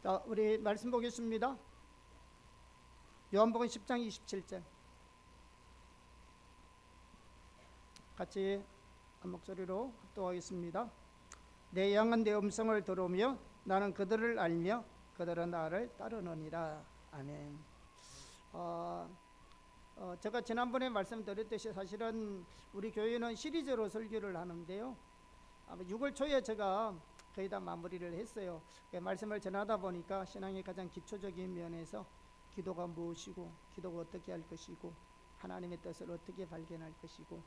자, 우리 말씀 보겠습니다. 요한복음 10장 27절 같이 한 목소리로 합독하겠습니다. 내 양은 내 음성을 들으며 나는 그들을 알며 그들은 나를 따르느니라. 아멘. 제가 지난번에 말씀드렸듯이 사실은 우리 교회는 시리즈로 설교를 하는데요, 아마 6월 초에 제가 거의 다 마무리를 했어요. 말씀을 전하다 보니까 신앙의 가장 기초적인 면에서 기도가 무엇이고, 기도가 어떻게 할 것이고, 하나님의 뜻을 어떻게 발견할 것이고,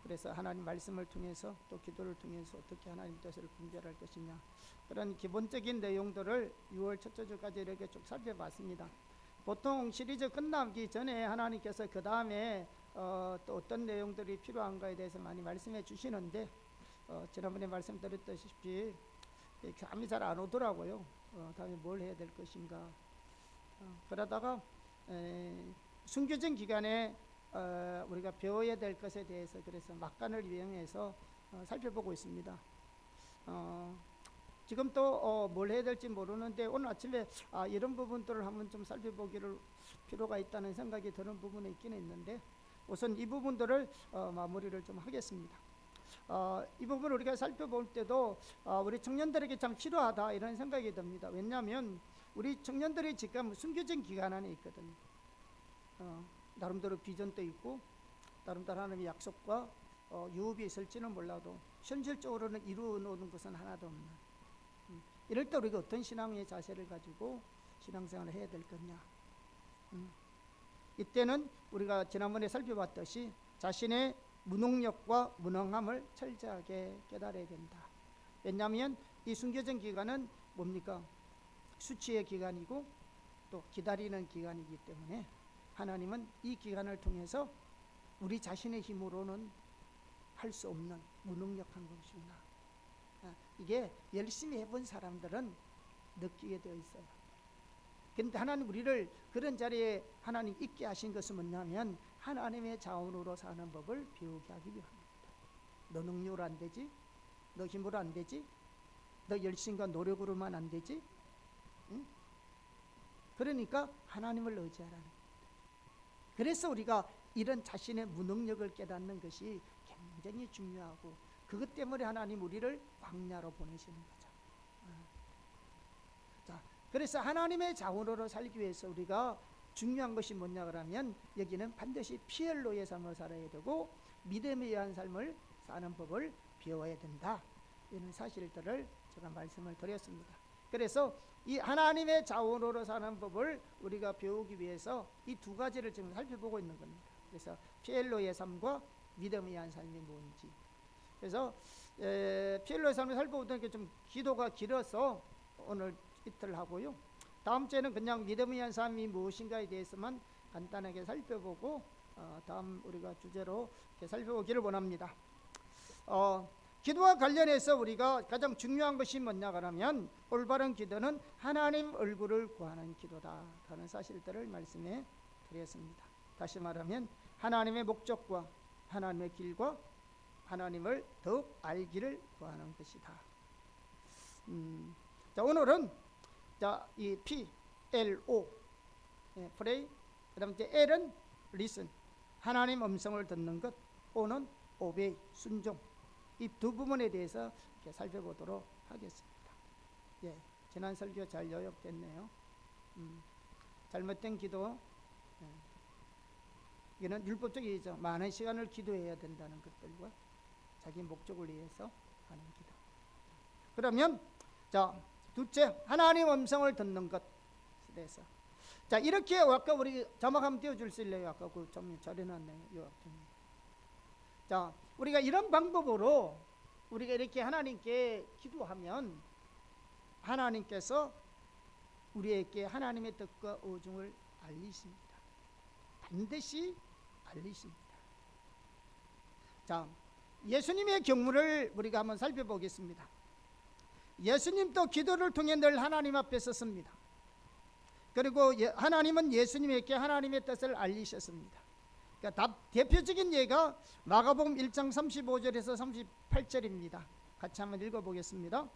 그래서 하나님 말씀을 통해서 또 기도를 통해서 어떻게 하나님 뜻을 분별할 것이냐, 그런 기본적인 내용들을 6월 첫째 주까지 이렇게 쭉 살펴봤습니다. 보통 시리즈 끝나기 전에 하나님께서 그 다음에 또 어떤 내용들이 필요한가에 대해서 많이 말씀해 주시는데, 지난번에 말씀드렸다시피 감이 잘 안 오더라고요. 다음에 뭘 해야 될 것인가. 그러다가 순교전 기간에 우리가 배워야 될 것에 대해서 그래서 막간을 이용해서 살펴보고 있습니다. 지금 또 뭘 해야 될지 모르는데 오늘 아침에 이런 부분들을 한번 좀 살펴보기를 필요가 있다는 생각이 드는 부분이 있긴 있는데, 우선 이 부분들을 마무리를 좀 하겠습니다. 이 부분을 우리가 살펴볼 때도 우리 청년들에게 참 필요하다 이런 생각이 듭니다. 왜냐하면 우리 청년들이 지금 순교전 기간 안에 있거든요. 나름대로 비전도 있고 나름대로 하나님의 약속과 유업이 있을지는 몰라도 현실적으로는 이루어 놓는 것은 하나도 없는, 이럴 때 우리가 어떤 신앙의 자세를 가지고 신앙생활을 해야 될 거냐. 이때는 우리가 지난번에 살펴봤듯이 자신의 무능력과 무능함을 철저하게 깨달아야 된다. 왜냐하면 이 순교전 기간은 뭡니까? 수치의 기간이고 또 기다리는 기간이기 때문에 하나님은 이 기간을 통해서 우리 자신의 힘으로는 할 수 없는 무능력한 것이구나. 이게 열심히 해본 사람들은 느끼게 되어 있어요. 그런데 하나님 우리를 그런 자리에 하나님 있게 하신 것은 뭐냐면 하나님의 자원으로 사는 법을 배우게 하기 위함입니다. 너 능력으로 안 되지, 너 힘으로 안 되지, 너 열심과 노력으로만 안 되지. 응? 그러니까 하나님을 의지하라는 겁니다. 그래서 우리가 이런 자신의 무능력을 깨닫는 것이 굉장히 중요하고, 그것 때문에 하나님 우리를 광야로 보내시는 거죠. 자, 그래서 하나님의 자원으로 살기 위해서 우리가 중요한 것이 뭐냐 그러면 여기는 반드시 피엘로의 삶을 살아야 되고 믿음에 의한 삶을 사는 법을 배워야 된다. 이런 사실들을 제가 말씀을 드렸습니다. 그래서 이 하나님의 자원으로 사는 법을 우리가 배우기 위해서 이 두 가지를 지금 살펴보고 있는 겁니다. 그래서 피엘로의 삶과 믿음에 의한 삶이 뭔지. 그래서 피엘로의 삶을 살펴보던 게 좀 기도가 길어서 오늘 이틀 하고요, 다음 주에는 그냥 믿음에 의한 삶이 무엇인가에 대해서만 간단하게 살펴보고 다음 우리가 주제로 이렇게 살펴보기를 원합니다. 기도와 관련해서 우리가 가장 중요한 것이 뭐냐 그러면 올바른 기도는 하나님 얼굴을 구하는 기도다 라는 사실들을 말씀해 드렸습니다. 다시 말하면 하나님의 목적과 하나님의 길과 하나님을 더욱 알기를 구하는 것이다. 자, 오늘은 이 P, L, O, pray, 그 다음에 L은 listen, 하나님 음성을 듣는 것, O는 obey, 순종, 이 두 부분에 대해서 이렇게 살펴보도록 하겠습니다. 지난 설교 잘 요약됐네요. 잘못된 기도, 이는 율법적이죠. 많은 시간을 기도해야 된다는 것들과 자기 목적을 위해서 하는 기도. 그러면 둘째, 하나님 음성을 듣는 것. 그래서 이렇게 아까 우리 자막 한번 띄워줄 수 있나요? 아까 그 좀 잘해놨네요. 우리가 이런 방법으로 우리가 이렇게 하나님께 기도하면 하나님께서 우리에게 하나님의 뜻과 의중을 알리십니다. 반드시 알리십니다. 예수님의 경우를 우리가 한번 살펴보겠습니다. 예수님도 기도를 통해 늘 하나님 앞에 섰습니다. 그리고 하나님은 예수님에게 하나님의 뜻을 알리셨습니다. 그러니까 대표적인 예가 마가복음 1장 35절에서 38절입니다. 같이 한번 읽어보겠습니다.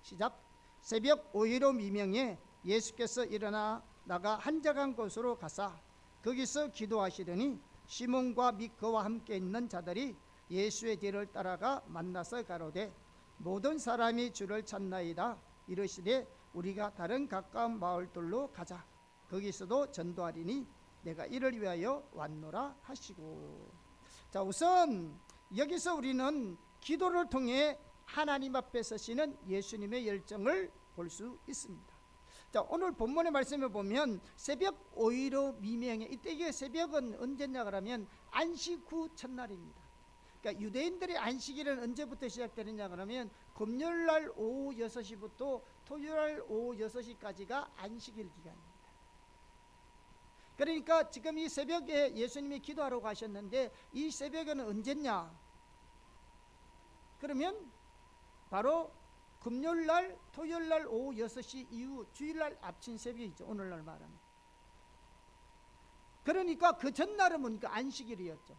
시작. 새벽 5:15 미명에 예수께서 일어나 나가 한적한 곳으로 가사 거기서 기도하시더니 시몬과 및 그와 함께 있는 자들이 예수의 뒤를 따라가 만나서 가로되 모든 사람이 주를 찾나이다. 이르시되 우리가 다른 가까운 마을들로 가자. 거기서도 전도하리니 내가 이를 위하여 왔노라 하시고. 자, 우선 여기서 우리는 기도를 통해 하나님 앞에 서시는 예수님의 열정을 볼 수 있습니다. 자, 오늘 본문의 말씀을 보면 새벽 5:15 미명에, 이때 새벽은 언제냐 그러면 안식 후 첫날입니다. 그러니까 유대인들의 안식일은 언제부터 시작되느냐 그러면 금요일날 오후 6시부터 토요일날 오후 6시까지가 안식일 기간입니다. 그러니까 지금 이 새벽에 예수님이 기도하러 가셨는데 이 새벽에는 언제냐 그러면 바로 금요일날 토요일날 오후 6시 이후 주일날 합친 새벽이죠. 오늘날 말하면. 그러니까 그 전날은 뭡니까? 안식일이었죠.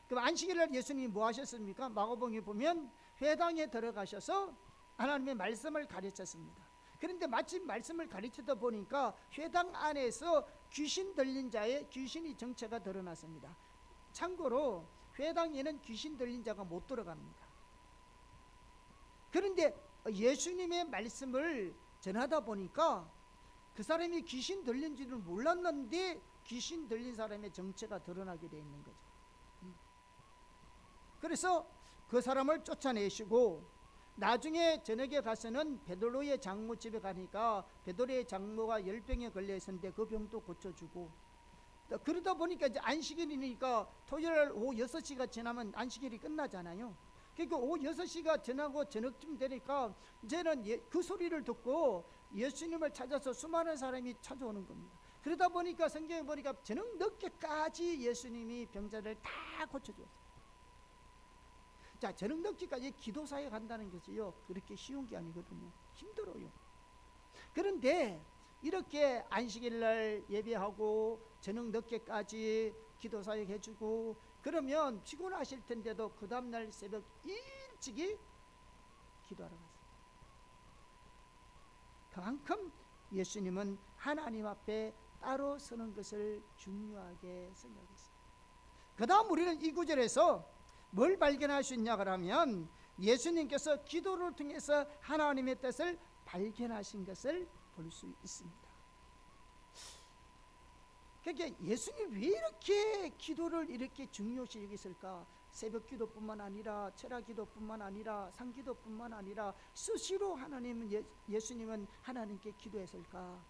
그럼 안식일날 예수님이 뭐 하셨습니까? 마가복음에 보면 회당에 들어가셔서 하나님의 말씀을 가르쳤습니다. 그런데 마침 말씀을 가르치다 보니까 회당 안에서 귀신 들린 자의 귀신이 정체가 드러났습니다. 참고로 회당에는 귀신 들린 자가 못 들어갑니다. 그런데 예수님의 말씀을 전하다 보니까 그 사람이 귀신 들린 줄을 몰랐는데 귀신 들린 사람의 정체가 드러나게 되어 있는 거죠. 그래서 그 사람을 쫓아내시고 나중에 저녁에 가서는 베드로의 장모 집에 가니까 베드로의 장모가 10병에 걸려 있었는데 그 병도 고쳐주고, 그러다 보니까 이제 안식일이니까 토요일 오후 6시가 지나면 안식일이 끝나잖아요. 그러니까 오후 6시가 지나고 저녁쯤 되니까 이제는 그 소리를 듣고 예수님을 찾아서 수많은 사람이 찾아오는 겁니다. 그러다 보니까 성경에 보니까 저녁 늦게까지 예수님이 병자를 다 고쳐주었어요. 자, 저녁 늦게까지 기도사에 간다는 것이요, 그렇게 쉬운 게 아니거든요. 힘들어요. 그런데 이렇게 안식일날 예배하고 저녁 늦게까지 기도사역 해주고 그러면 피곤하실 텐데도 그 다음날 새벽 일찍이 기도하러 갔어요. 그만큼 예수님은 하나님 앞에 따로 서는 것을 중요하게 생각했어요. 그 다음 우리는 이 구절에서 뭘 발견할 수 있냐 그러면 예수님께서 기도를 통해서 하나님의 뜻을 발견하신 것을 볼 수 있습니다. 그러니까 예수님 왜 이렇게 기도를 이렇게 중요시 여기실까? 새벽 기도뿐만 아니라 철학 기도뿐만 아니라 상기도뿐만 아니라 수시로 예수님은 하나님께 기도했을까?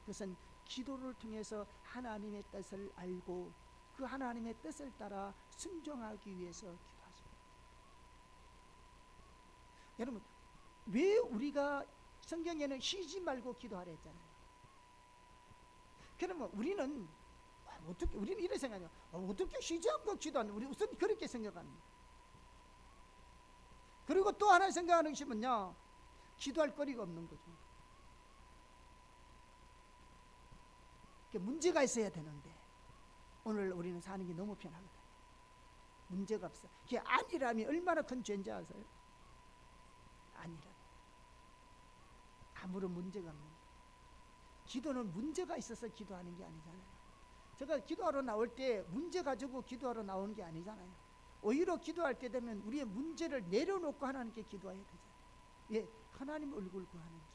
그것은 기도를 통해서 하나님의 뜻을 알고 그 하나님의 뜻을 따라 순종하기 위해서 기도하십니다. 여러분, 왜 우리가 성경에는 쉬지 말고 기도하라 했잖아요. 그러면 우리는 이렇게 생각해요. 어떻게 쉬지 않고 기도하는? 우리 우선 그렇게 생각합니다. 그리고 또 하나 생각하는 것이 뭐냐? 기도할 거리가 없는 거죠. 문제가 있어야 되는데 오늘 우리는 사는 게 너무 편하거든요. 문제가 없어. 그게 아니라면 얼마나 큰 죄인지 아세요? 아니라면 아무런 문제가 없는 거예요. 기도는 문제가 있어서 기도하는 게 아니잖아요. 제가 기도하러 나올 때 문제 가지고 기도하러 나오는 게 아니잖아요. 오히려 기도할 때 되면 우리의 문제를 내려놓고 하나님께 기도해야 되잖아요. 예, 하나님 얼굴 구하는 길,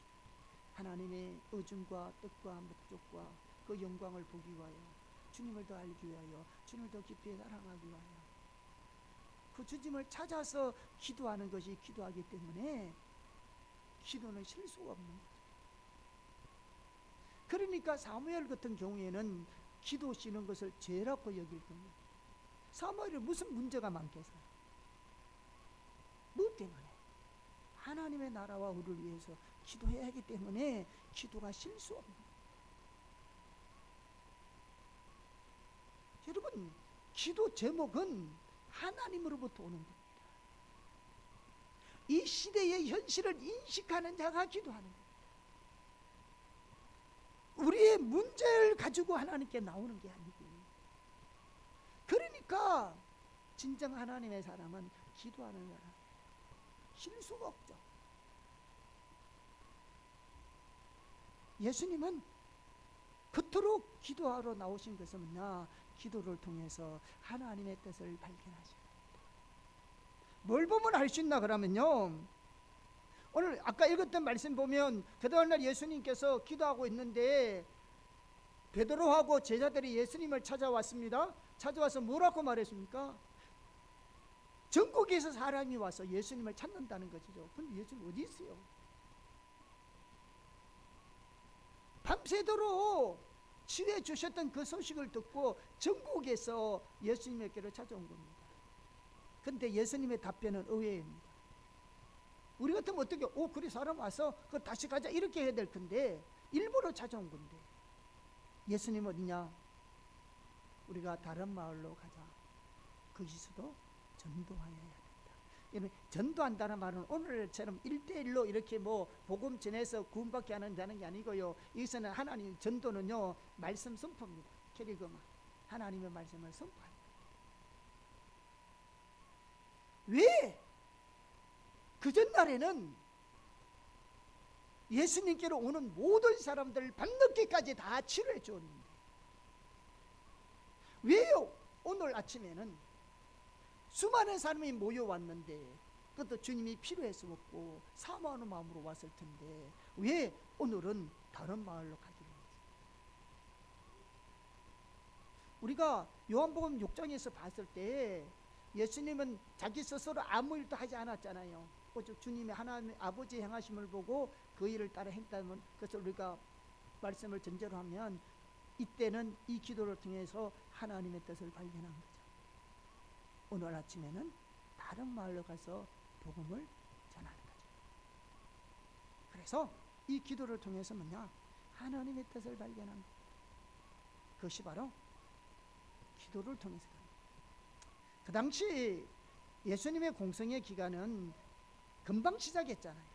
하나님의 의중과 뜻과 목적과 그 영광을 보기 위하여, 주님을 더 알기 위하여, 주님을 더 깊이 사랑하기 위하여 그 주님을 찾아서 기도하는 것이 기도하기 때문에 기도는 실수가 없는 거죠. 그러니까 사무엘 같은 경우에는 기도 쉬는 것을 죄라고 여길 겁니다. 사무엘이 무슨 문제가 많겠어요? 뭐 때문에? 하나님의 나라와 우리를 위해서 기도해야 하기 때문에 기도가 실수 없는 거예요. 여러분, 기도 제목은 하나님으로부터 오는 겁니다. 이 시대의 현실을 인식하는 자가 기도하는 겁니다. 우리의 문제를 가지고 하나님께 나오는 게 아니고, 그러니까 진정 하나님의 사람은 기도하는 사람이에요. 실수가 없죠. 예수님은 그토록 기도하러 나오신 것은 뭐냐? 기도를 통해서 하나님의 뜻을 발견하십니다. 뭘 보면 알 수 있나 그러면요, 오늘 아까 읽었던 말씀 보면 그다음날 예수님께서 기도하고 있는데 베드로하고 제자들이 예수님을 찾아왔습니다. 찾아와서 뭐라고 말했습니까? 전국에서 사람이 와서 예수님을 찾는다는 것이죠. 근데 예수님 어디 있어요? 밤새도록 치유해 주셨던 그 소식을 듣고 전국에서 예수님에게로 찾아온 겁니다. 근데 예수님의 답변은 의외입니다. 우리 같으면 어떻게, 그래 사람 와서 그 다시 가자 이렇게 해야 될 건데 일부러 찾아온 건데, 예수님 어디냐? 우리가 다른 마을로 가자. 거기서도 전도하여야 된다. 전도한다는 말은 오늘처럼 1대1로 이렇게 뭐 복음 전해서 구원받게 하는 게 아니고요. 여기서는 하나님 전도는요, 말씀 선포입니다. 캐리그마, 하나님의 말씀을 선포합니다. 왜? 그 전날에는 예수님께로 오는 모든 사람들을 밤늦게까지 다 치료해 주었는데, 왜요? 오늘 아침에는 수많은 사람이 모여왔는데 그것도 주님이 필요해서 왔고 사모하는 마음으로 왔을 텐데 왜 오늘은 다른 마을로 가기로 했어요? 우리가 요한복음 6장에서 봤을 때 예수님은 자기 스스로 아무 일도 하지 않았잖아요. 오직 주님의 하나님 아버지의 행하심을 보고 그 일을 따라 행했다면, 그래서 우리가 말씀을 전제로 하면 이때는 이 기도를 통해서 하나님의 뜻을 발견한 거죠. 오늘 아침에는 다른 마을로 가서 복음을 전하는 거죠. 그래서 이 기도를 통해서 뭐냐? 하나님의 뜻을 발견한 거예요. 그것이 바로 기도를 통해서. 그 당시 예수님의 공생의 기간은 금방 시작했잖아요.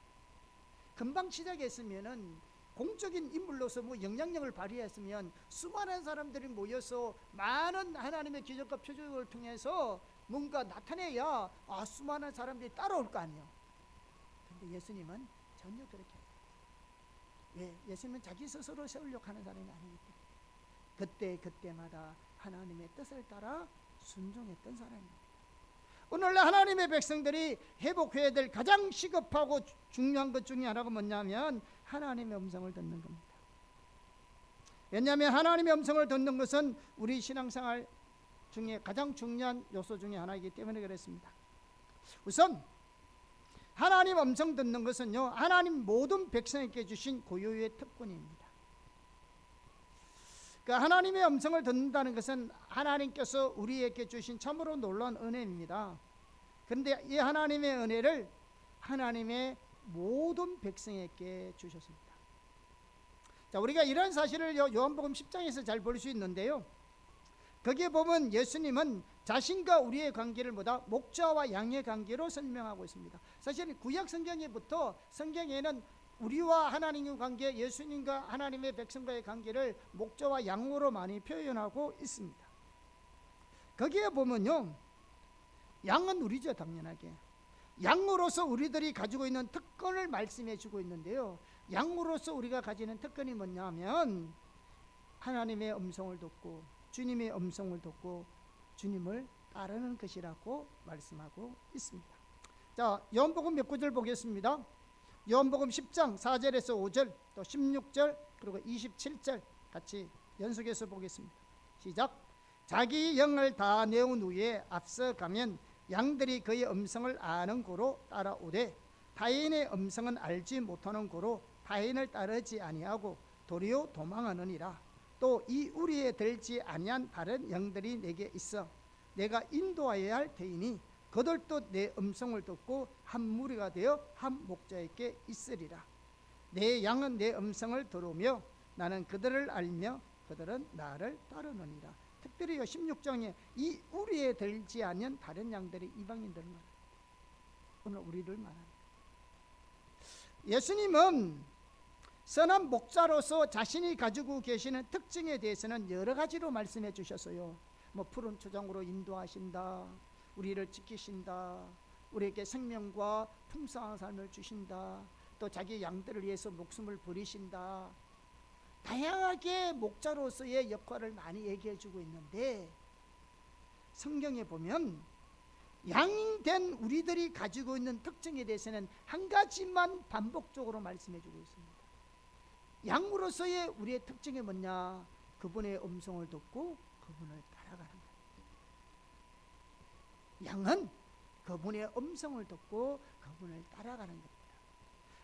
금방 시작했으면은 공적인 인물로서 뭐 영향력을 발휘했으면 수많은 사람들이 모여서 많은 하나님의 기적과 표적을 통해서 뭔가 나타내야 수많은 사람들이 따라올 거 아니에요. 그런데 예수님은 전혀 그렇게 하지 않았어요. 왜? 예수님은 자기 스스로 세우려고 하는 사람이 아니기 때문에 그때마다 하나님의 뜻을 따라 순종했던 사람입니다. 오늘날 하나님의 백성들이 회복해야 될 가장 시급하고 중요한 것 중에 하나가 뭐냐면 하나님의 음성을 듣는 겁니다. 왜냐하면 하나님의 음성을 듣는 것은 우리 신앙생활 중에 가장 중요한 요소 중에 하나이기 때문에 그렇습니다. 우선 하나님 음성 듣는 것은요, 하나님 모든 백성에게 주신 고유의 특권입니다. 그러니까 하나님의 음성을 듣는다는 것은 하나님께서 우리에게 주신 참으로 놀라운 은혜입니다. 그런데 이 하나님의 은혜를 하나님의 모든 백성에게 주셨습니다. 자, 우리가 이런 사실을 요한복음 10장에서 잘 볼 수 있는데요, 거기에 보면 예수님은 자신과 우리의 관계를 목자와 양의 관계로 설명하고 있습니다. 사실 구약 성경에부터 성경에는 우리와 하나님의 관계, 예수님과 하나님의 백성과의 관계를 목자와 양으로 많이 표현하고 있습니다. 거기에 보면요, 양은 우리죠. 당연하게 양으로서 우리들이 가지고 있는 특권을 말씀해 주고 있는데요, 양으로서 우리가 가지는 특권이 뭐냐면 하나님의 음성을 듣고 주님의 음성을 듣고 주님을 따르는 것이라고 말씀하고 있습니다. 자, 요한복음 몇 구절 보겠습니다. 요한복음 10장 4절에서 5절, 또 16절, 그리고 27절 같이 연속해서 보겠습니다. 시작. 자기 영을 다 내온 후에 앞서가면 양들이 그의 음성을 아는 고로 따라오되 타인의 음성은 알지 못하는 고로 타인을 따르지 아니하고 도리어 도망하느니라. 또 이 우리에 들지 아니한 다른 영들이 내게 있어 내가 인도하여야 할 터이니 그들도 내 음성을 듣고 한 무리가 되어 한 목자에게 있으리라. 내 양은 내 음성을 들으며 나는 그들을 알며 그들은 나를 따르느니라. 특별히 16장에 이 우리에 들지 아니한 다른 양들이 이방인들을 말합니다. 오늘 우리를 말합니다. 예수님은 선한 목자로서 자신이 가지고 계시는 특징에 대해서는 여러 가지로 말씀해 주셨어요. 뭐 푸른 초장으로 인도하신다, 우리를 지키신다, 우리에게 생명과 풍성한 삶을 주신다, 또 자기 양들을 위해서 목숨을 버리신다, 다양하게 목자로서의 역할을 많이 얘기해 주고 있는데, 성경에 보면 양된 우리들이 가지고 있는 특징에 대해서는 한 가지만 반복적으로 말씀해 주고 있습니다. 양으로서의 우리의 특징이 뭐냐? 그분의 음성을 듣고 그분을 따라가는 거예요. 양은 그분의 음성을 듣고 그분을 따라가는 겁니다.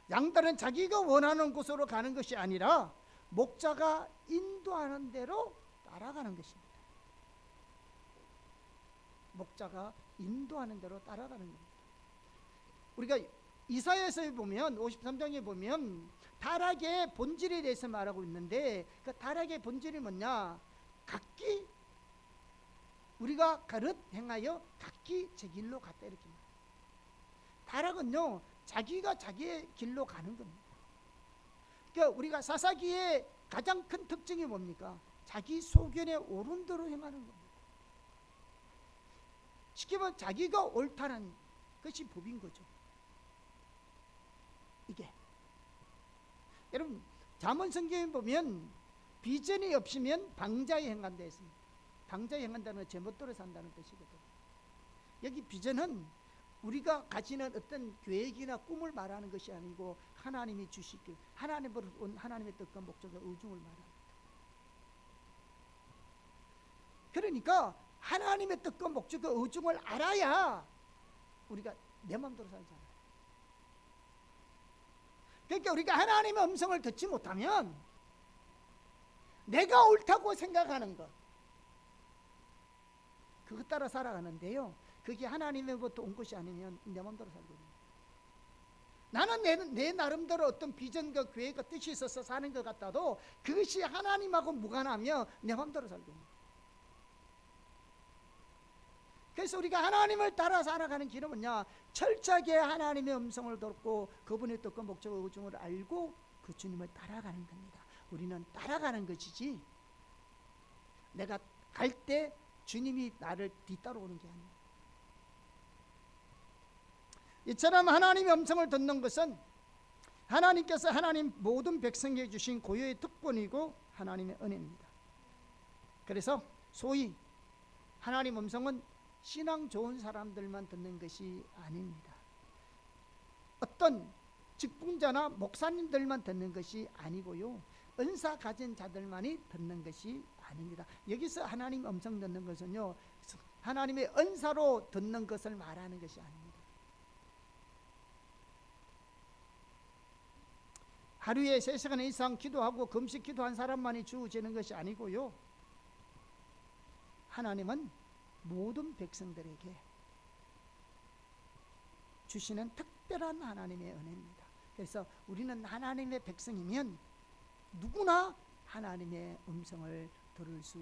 양들은 자기가 원하는 곳으로 가는 것이 아니라 목자가 인도하는 대로 따라가는 것입니다. 목자가 인도하는 대로 따라가는 겁니다. 우리가 이사야서에 보면 53장에 보면 타락의 본질에 대해서 말하고 있는데, 그 타락의 본질이 뭐냐? 각기 우리가 가릇 행하여 각기 제 길로 갔다, 이렇게 말합니다. 타락은요, 자기가 자기의 길로 가는 겁니다. 그러니까 우리가 사사기의 가장 큰 특징이 뭡니까? 자기 소견에 옳은 대로 행하는 겁니다. 쉽게 말하면 자기가 옳다는 것이 법인 거죠. 이게 여러분, 잠언 성경에 보면 비전이 없으면 방자에 행한다 했습니다. 방자에 행한다는 건 제멋대로 산다는 뜻이거든요. 여기 비전은 우리가 가지는 어떤 계획이나 꿈을 말하는 것이 아니고 하나님이 주시길, 하나님으로 온 하나님의 뜻과 목적과 의중을 말합니다. 그러니까 하나님의 뜻과 목적과 의중을 알아야 우리가 내 마음대로 살잖아요. 그러니까 우리가 하나님의 음성을 듣지 못하면 내가 옳다고 생각하는 것, 그것 따라 살아가는데요, 그게 하나님으로부터 온 것이 아니면 내 마음대로 살거든요. 나는 내 나름대로 어떤 비전과 계획과 뜻이 있어서 사는 것 같아도 그것이 하나님하고 무관하며 내 마음대로 살거든요. 그래서 우리가 하나님을 따라 살아가는 길은 뭐냐? 철저하게 하나님의 음성을 듣고 그분의 뜻과 목적과 의중을 알고 그 주님을 따라가는 겁니다. 우리는 따라가는 것이지 내가 갈 때 주님이 나를 뒤따라오는 게 아니에요. 이처럼 하나님의 음성을 듣는 것은 하나님께서 하나님 모든 백성에게 주신 고유의 특권이고 하나님의 은혜입니다. 그래서 소위 하나님 음성은 신앙 좋은 사람들만 듣는 것이 아닙니다. 어떤 직분자나 목사님들만 듣는 것이 아니고요, 은사 가진 자들만이 듣는 것이 아닙니다. 여기서 하나님 음성 듣는 것은요, 하나님의 은사로 듣는 것을 말하는 것이 아닙니다. 하루에 3시간 이상 기도하고 금식 기도한 사람만이 주어지는 것이 아니고요, 하나님은 모든 백성들에게 주시는 특별한 하나님의 은혜입니다. 그래서 우리는 하나님의 백성이면 누구나 하나님의 음성을 들을 수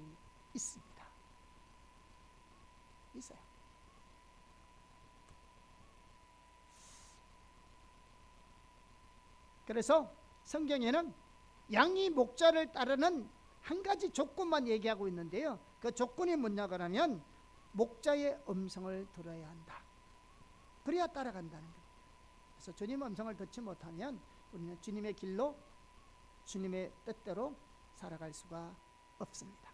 있습니다. 있어요. 그래서 성경에는 양이 목자를 따르는 한 가지 조건만 얘기하고 있는데요, 그 조건이 뭐냐 그러면 목자의 음성을 들어야 한다. 그래야 따라간다는 겁니다. 그래서 주님의 음성을 듣지 못하면 우리는 주님의 길로, 주님의 뜻대로 살아갈 수가 없습니다.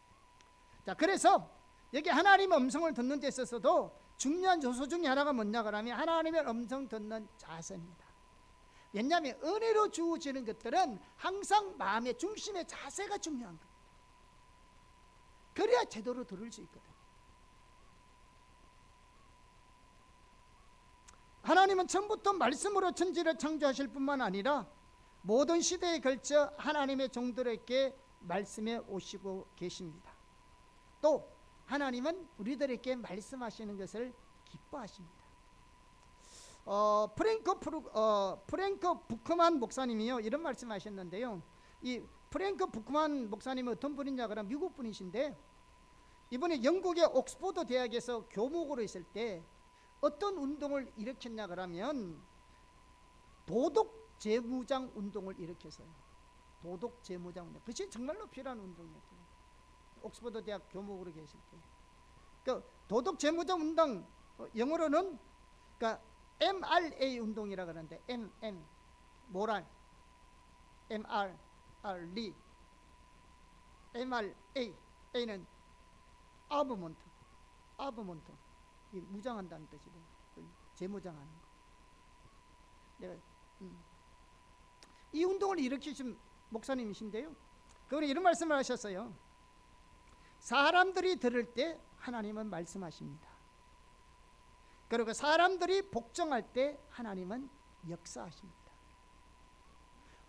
자, 그래서 여기 하나님의 음성을 듣는 데 있어서도 중요한 요소 중에 하나가 뭐냐 그러면 하나님의 음성 듣는 자세입니다. 왜냐하면 은혜로 주어지는 것들은 항상 마음의 중심의 자세가 중요한 겁니다. 그래야 제대로 들을 수 있거든요. 하나님은 처음부터 말씀으로 천지를 창조하실 뿐만 아니라 모든 시대에 걸쳐 하나님의 종들에게 말씀해 오시고 계십니다. 또 하나님은 우리들에게 말씀하시는 것을 기뻐하십니다. 프랭크 부크만 목사님이요, 이런 말씀하셨는데요. 이 프랭크 부크만 목사님은 어떤 분이냐 그러면 미국 분이신데, 이분이 영국의 옥스퍼드 대학에서 교목으로 있을 때 어떤 운동을 일으켰냐 그러면 도덕 재무장 운동을 일으켰어요. 도덕 재무장 운동. 그것이 정말로 필요한 운동이었어요. 옥스퍼드 대학 교목으로 계실 때. 그 도덕 재무장 운동, 영어로는 그러니까 MRA 운동이라 그러는데, 모랄, MR, MRA, A는 아브먼트, 이 무장한다는 뜻이래요. 재무장하는 거. 내가 이 운동을 일으키신 목사님이신데요, 그분이 이런 말씀을 하셨어요. 사람들이 들을 때 하나님은 말씀하십니다. 그리고 사람들이 복종할 때 하나님은 역사하십니다.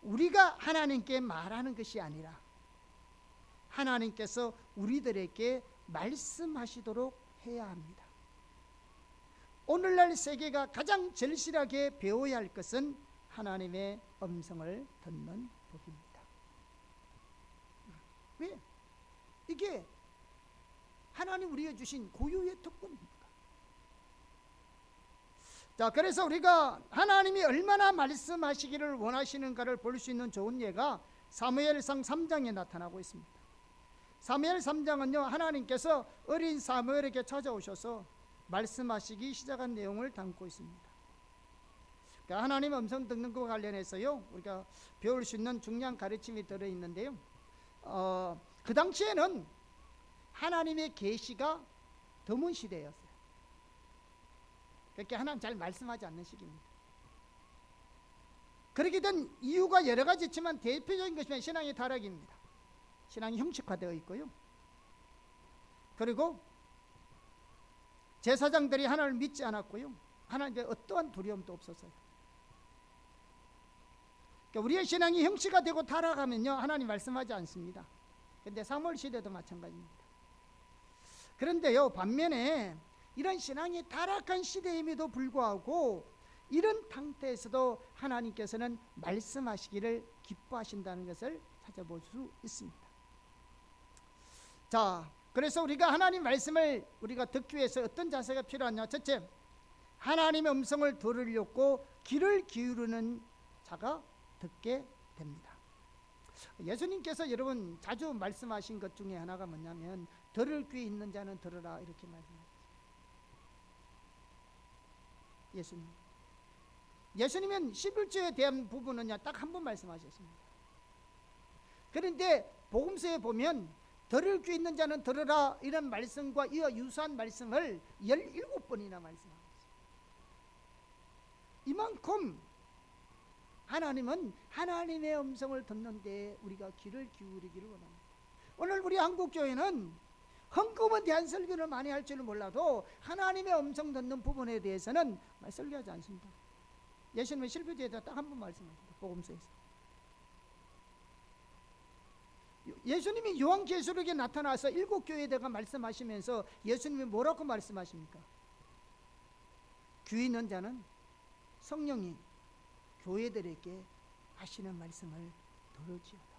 우리가 하나님께 말하는 것이 아니라 하나님께서 우리들에게 말씀하시도록 해야 합니다. 오늘날 세계가 가장 절실하게 배워야 할 것은 하나님의 음성을 듣는 법입니다. 왜? 이게 하나님 우리에게 주신 고유의 특권입니다. 자, 그래서 우리가 하나님이 얼마나 말씀하시기를 원하시는가를 볼 수 있는 좋은 예가 사무엘상 3장에 나타나고 있습니다. 사무엘 3장은요, 하나님께서 어린 사무엘에게 찾아오셔서 말씀하시기 시작한 내용을 담고 있습니다. 그러니까 하나님 음성 듣는 것과 관련해서요, 우리가 배울 수 있는 중요한 가르침이 들어있는데요, 그 당시에는 하나님의 계시가 드문 시대였어요. 그렇게 하나님 잘 말씀하지 않는 시기입니다. 그렇게 된 이유가 여러 가지 있지만 대표적인 것이 신앙의 타락입니다. 신앙이 형식화되어 있고요, 그리고 제사장들이 하나님을 믿지 않았고요, 하나님께 어떠한 두려움도 없었어요. 그러니까 우리의 신앙이 형식화되고 타락하면요, 하나님 말씀하지 않습니다. 그런데 사무엘 시대도 마찬가지입니다. 그런데요, 반면에 이런 신앙이 타락한 시대임에도 불구하고 이런 상태에서도 하나님께서는 말씀하시기를 기뻐하신다는 것을 찾아볼 수 있습니다. 자, 그래서 우리가 하나님 말씀을 우리가 듣기 위해서 어떤 자세가 필요하냐? 첫째, 하나님의 음성을 들으려고 귀를 기울이는 자가 듣게 됩니다. 예수님께서 여러분 자주 말씀하신 것 중에 하나가 뭐냐면 들을 귀 있는 자는 들으라, 이렇게 말씀하셨어요. 예수님은 11조에 대한 부분은 딱 한 번 말씀하셨습니다. 그런데 복음서에 보면 들을 귀 있는 자는 들으라, 이런 말씀과 이와 유사한 말씀을 17번이나 말씀하고 있어요. 이만큼 하나님은 하나님의 음성을 듣는데 우리가 귀를 기울이기를 원합니다. 오늘 우리 한국교회는 헌금에 대한 설교를 많이 할 줄은 몰라도 하나님의 음성 듣는 부분에 대해서는 설교하지 않습니다. 예수님은 실표제에다 딱 한 번 말씀하십니다. 복음서에서. 예수님이 요한계시록에 나타나서 7교회에 대해 말씀하시면서 예수님이 뭐라고 말씀하십니까? 귀 있는 자는 성령이 교회들에게 하시는 말씀을 들을지어다.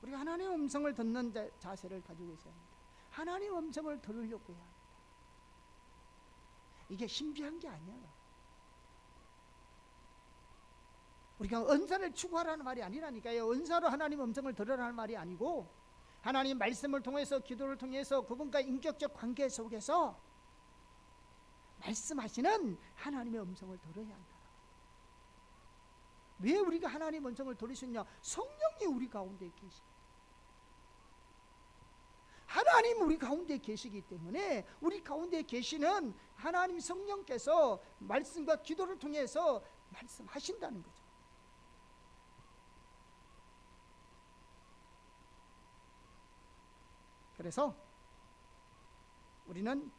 우리가 하나님의 음성을 듣는 자세를 가지고 있어야 합니다. 하나님의 음성을 들으려고 해야 합니다. 이게 신비한 게 아니에요. 우리가 은사를 추구하라는 말이 아니라니까요. 은사로 하나님의 음성을 들으라는 말이 아니고 하나님 말씀을 통해서, 기도를 통해서 그분과 인격적 관계 속에서 말씀하시는 하나님의 음성을 들어야 한다. 왜 우리가 하나님의 음성을 들을 수 있냐? 성령이 우리 가운데 계시. 하나님 우리 가운데 계시기 때문에 우리 가운데 계시는 하나님 성령께서 말씀과 기도를 통해서 말씀하신다는 거죠. 그래서 우리는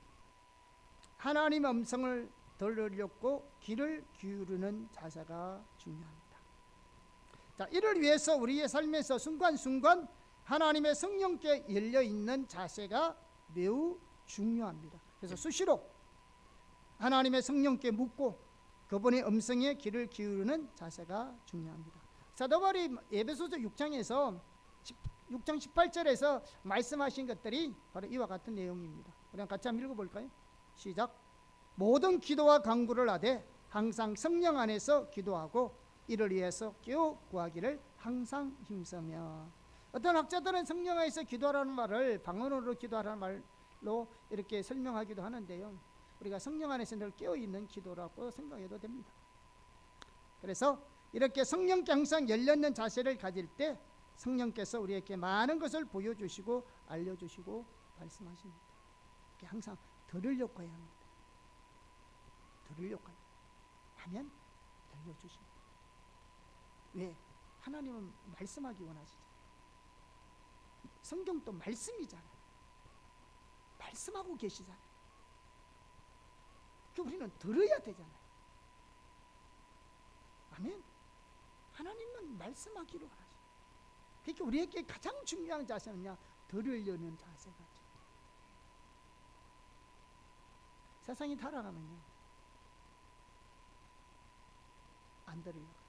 하나님의 음성을 들으려고 귀를 기울이는 자세가 중요합니다. 자, 이를 위해서 우리의 삶에서 순간순간 하나님의 성령께 열려있는 자세가 매우 중요합니다. 그래서 수시로 하나님의 성령께 묻고 그분의 음성에 귀를 기울이는 자세가 중요합니다. 사도 바울이 에베소서 6장 18절에서 말씀하신 것들이 바로 이와 같은 내용입니다. 우리 같이 한번 읽어볼까요? 시작. 모든 기도와 간구를 하되 항상 성령 안에서 기도하고 이를 위해서 깨어 구하기를 항상 힘쓰며. 어떤 학자들은 성령 안에서 기도하라는 말을 방언으로 기도하라는 말로 이렇게 설명하기도 하는데요, 우리가 성령 안에서 늘 깨어있는 기도라고 생각해도 됩니다. 그래서 이렇게 성령께 항상 열려있는 자세를 가질 때 성령께서 우리에게 많은 것을 보여주시고 알려주시고 말씀하십니다. 항상 들으려고 해야 합니다. 들으려고 하면 들려주십니다. 왜? 하나님은 말씀하기 원하시잖아요. 성경도 말씀이잖아요. 말씀하고 계시잖아요. 우리는 들어야 되잖아요. 아멘. 하나님은 말씀하기로 하시죠. 그러니까 우리에게 가장 중요한 자세는요, 들으려는 자세가 중요해요. 세상이 살아가면요, 안 들으려고.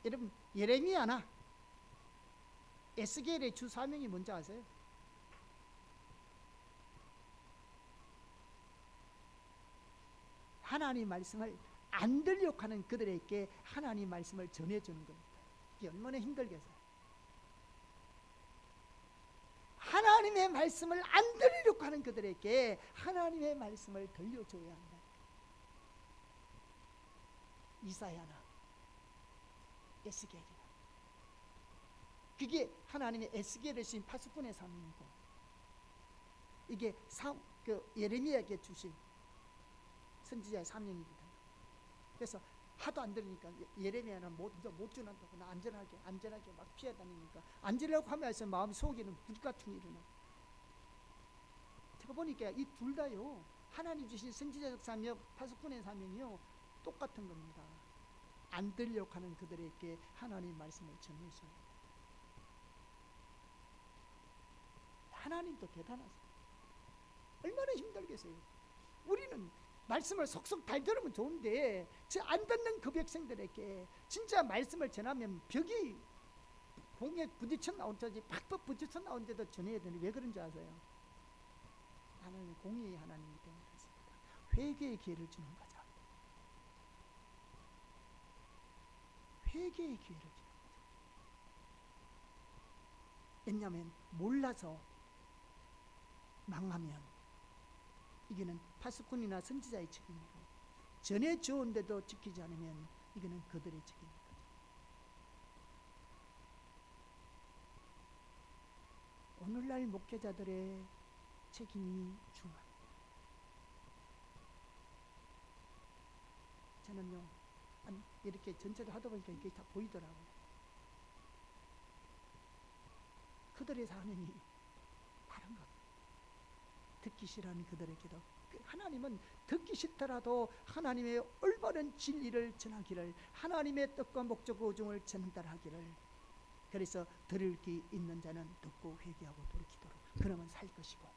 여러분, 예레미야나 에스겔의 주 사명이 뭔지 아세요? 하나님 말씀을 안 들려고 하는 그들에게 하나님 말씀을 전해주는 겁니다. 이게 얼마나 힘들겠어요. 하나님의 말씀을 안 들으려고 하는 그들에게 하나님의 말씀을 들려줘야 한다. 이사야나 에스겔이나, 그게 하나님의 에스겔을 쓰신 파수꾼의 사명이고, 이게 예레미야에게 주신 선지자의 사명이거든요. 그래서 하도 안 들으니까 예레미야는 못 주는다고, 나 안전하게 막 피해 다니니까 앉으려고 하면서 마음 속에는 불 같은 일이 일어나. 제가 보니까 이 둘 다요, 하나님 주신 선지자적 사명, 파수꾼의 사명이요, 똑같은 겁니다. 안 들려고 하는 그들에게 하나님 말씀을 전해줘야 돼요. 하나님도 대단하세요. 얼마나 힘들겠어요. 우리는 말씀을 속속 잘 들으면 좋은데, 안 듣는 그 백성들에게 진짜 말씀을 전하면 벽이 공에 부딪혀 나온 자지 팍팍 부딪혀 나온 데도 전해야 되는데 왜 그런지 아세요? 하나님 공의의 하나님이기 때문에 그렇습니다. 회개의 기회를 주는 거죠. 회개의 기회를 주는 거죠. 왜냐하면 몰라서 망하면 이거는 파수꾼이나 선지자의 책임이고, 전해 주었는데도 지키지 않으면 이거는 그들의 책임입니다. 오늘날 목회자들의 책임이 중요합니다. 저는요, 이렇게 전체를 하다 보니까 이게 다 보이더라고요. 그들의 사명이 다른 것. 듣기 싫어하는 그들에게도 하나님은 듣기 싫더라도 하나님의 올바른 진리를 전하기를, 하나님의 뜻과 목적 의중을 전달하기를, 그래서 들을 귀 있는 자는 듣고 회개하고 돌이키도록, 그러면 살 것이고.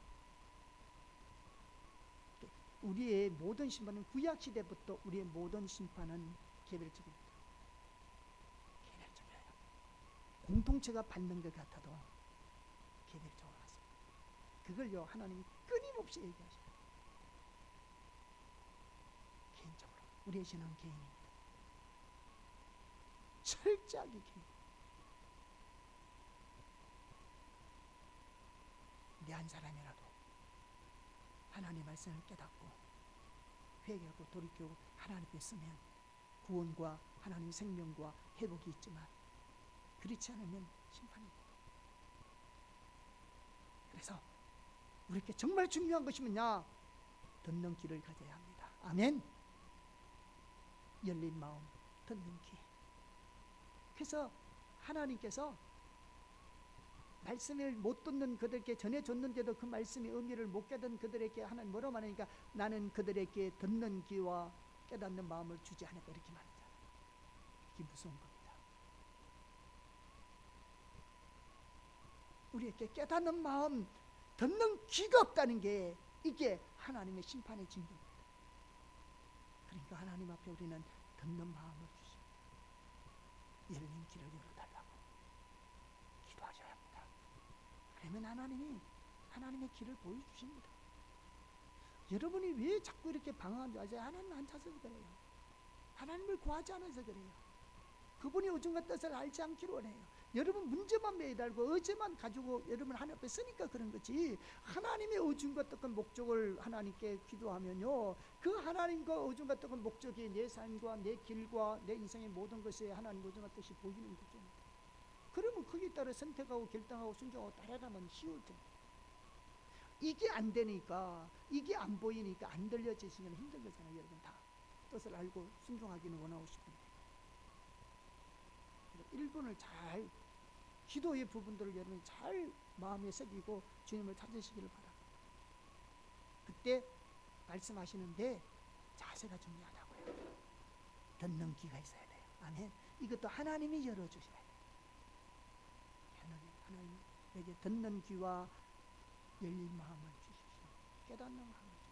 우리의 모든 심판은, 구약시대부터 우리의 모든 심판은 개별적입니다. 개별적이에요. 공동체가 받는 것 같아도 개별적으로 하세요. 그걸요, 하나님이 끊임없이 얘기하셔요. 개인적으로. 우리의 신앙은 개인입니다. 철저하게 개인. 내 한 사람이라도 하나님의 말씀을 깨닫고 회개하고 돌이키고 하나님 앞에 서면 구원과 하나님의 생명과 회복이 있지만, 그렇지 않으면 심판입니다. 그래서 우리에게 정말 중요한 것이 뭐냐? 듣는 귀를 가져야 합니다. 아멘. 열린 마음, 듣는 귀. 그래서 하나님께서 말씀을 못 듣는 그들에게 전해줬는데도 그 말씀의 의미를 못 깨닫는 그들에게 하나님 뭐라고 말하니까, 나는 그들에게 듣는 귀와 깨닫는 마음을 주지 않을까, 이렇게 말하잖아요. 이게 무서운 겁니다. 우리에게 깨닫는 마음, 듣는 귀가 없다는 게, 이게 하나님의 심판의 징조입니다. 그러니까 하나님 앞에 우리는 듣는 마음을 주십니다. 열린 길을 열어달라고 기도하셔야 합니다. 그러면 하나님의 길을 보여주십니다. 여러분이 왜 자꾸 이렇게 방황하는지 아세요? 하나님 안 찾아서 그래요. 하나님을 구하지 않아서 그래요. 그분의 의중과 뜻을 알지 않기로 원해요. 여러분 문제만 매달고 의제만 가지고 여러분 하나님 앞에 쓰니까 그런 거지. 하나님의 의중과 뜻과 목적을 하나님께 기도하면요, 그 하나님과 의중과 뜻과 목적이 내 삶과 내 길과 내 인생의 모든 것이 하나님 의중과 뜻이 보이는 거죠. 그러면 거기에 따라 선택하고 결정하고 순종하고 따라가면 쉬우죠. 이게 안 되니까, 이게 안 보이니까 안 들려지시면 힘든 거잖아요. 여러분 다 뜻을 알고 순종하기는 원하고 싶은데 1분을 잘, 기도의 부분들을 여러분이 잘 마음에 새기고 주님을 찾으시기를 바랍니다. 그때 말씀하시는데 자세가 중요하다고요. 듣는 귀가 있어야 돼요. 아멘. 이것도 하나님이 열어주셔야 돼요. 하나님에게 듣는 귀와 열린 마음을 주십시오. 깨닫는 마음을 주십시오.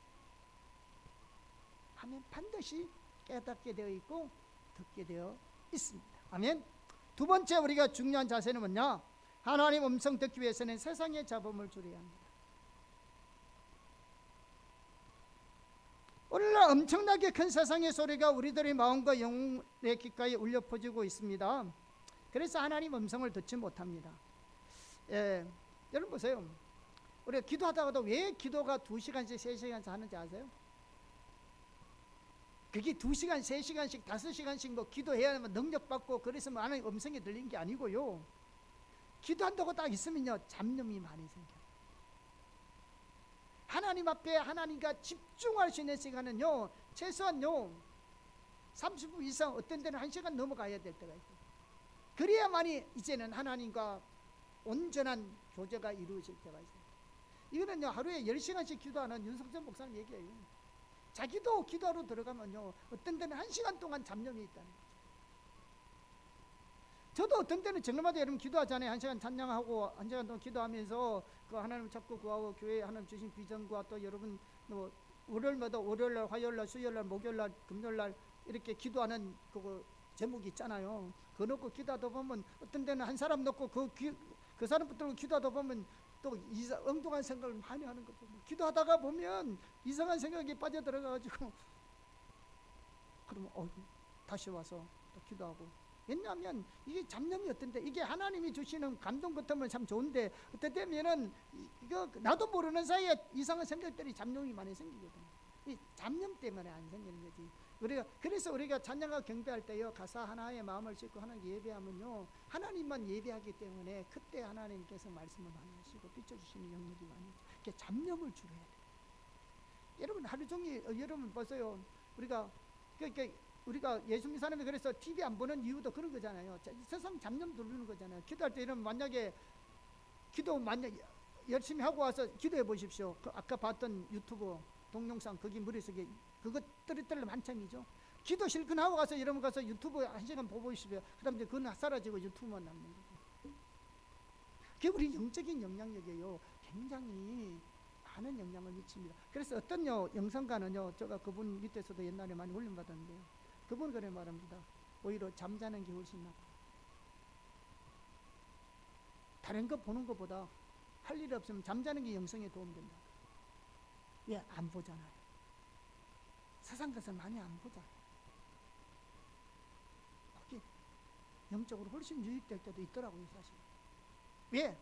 하면 반드시 깨닫게 되어 있고 듣게 되어 있습니다. 아멘. 두 번째 우리가 중요한 자세는 뭐냐? 하나님 음성 듣기 위해서는 세상의 잡음을 줄여야 합니다. 오늘날 엄청나게 큰 세상의 소리가 우리들의 마음과 영의 귓가에 울려 퍼지고 있습니다. 그래서 하나님 음성을 듣지 못합니다. 여러분 보세요. 우리가 기도하다가도 왜 기도가 2시간씩 3시간씩 하는지 아세요? 그게 2시간 3시간씩 5시간씩 뭐 기도해야만 능력받고 그래서 뭐 하나님 음성이 들리는 게 아니고요, 기도한다고 딱 있으면요 잡념이 많이 생겨요. 하나님 앞에 하나님과 집중할 수 있는 시간은요 최소한요 30분 이상, 어떤 때는 1시간 넘어가야 될 때가 있어요. 그래야만이 이제는 하나님과 온전한 교제가 이루어질 때가 있어요. 이거는요 하루에 10시간씩 기도하는 윤석천 목사님 얘기예요. 자기도 기도하러 들어가면요 어떤 때는 1시간 동안 잡념이 있다는 거죠. 저도 어떤 때는 정말마다 여러분 기도하잖아요. 1시간 찬양하고 1시간 동안 기도하면서 그 하나님을 찾고 구하고 교회에 하나님 주신 비전과 또 여러분 뭐 월요일마다 월요일날, 화요일날, 수요일날, 목요일날, 금요일날 이렇게 기도하는 그거 제목이 있잖아요. 그거 놓고 기도하다 보면 어떤 때는 한 사람 놓고 그 사람 붙들고 기도하다 보면 또 엉뚱한 생각을 많이 하는 거죠. 기도하다가 보면 이상한 생각이 빠져들어가지고 그러면 다시 와서 또 기도하고. 왜냐하면 이게 잡념이 어떤데, 이게 하나님이 주시는 감동 같으면 참 좋은데 어떨 때면은 이거 나도 모르는 사이에 이상한 생각들이 잡념이 많이 생기거든요. 이 잡념 때문에 안 생기는 거지. 그래서 우리가 찬양과 경배할 때요 가사 하나에 마음을 싣고 하나님 예배하면요 하나님만 예배하기 때문에 그때 하나님께서 말씀을 많이 하시고 비춰주시는 영역이 많이 있죠. 이렇게 잡념을 줄여야 돼요. 여러분 하루 종일 여러분 보세요. 우리가 예수 믿는 사람이 그래서 TV 안 보는 이유도 그런 거잖아요. 세상 잡념 두르는 거잖아요. 기도할 때 이러면 만약에 열심히 하고 와서 기도해 보십시오. 아까 봤던 유튜브 동영상 거기 머릿속에 그거 떨어뜨리면 한참이죠. 기도 실컷 하고 가서 여러분 가서 유튜브 1시간 보고 있으면 그 다음에 그건 사라지고 유튜브만 남는 거죠. 그게 우리 영적인 영향력이에요. 굉장히 많은 영향을 미칩니다. 그래서 어떤 영상가는요 제가 그분 밑에서도 옛날에 많이 훈련받았는데요 그분 그래 말합니다. 오히려 잠자는 게 훨씬 낫다. 다른 거 보는 것보다 할 일 없으면 잠자는 게 영성에 도움된다. 왜? 안 보잖아요. 세상 것을 많이 안 보잖아요. 그게 영적으로 훨씬 유익될 때도 있더라고요 사실. 왜?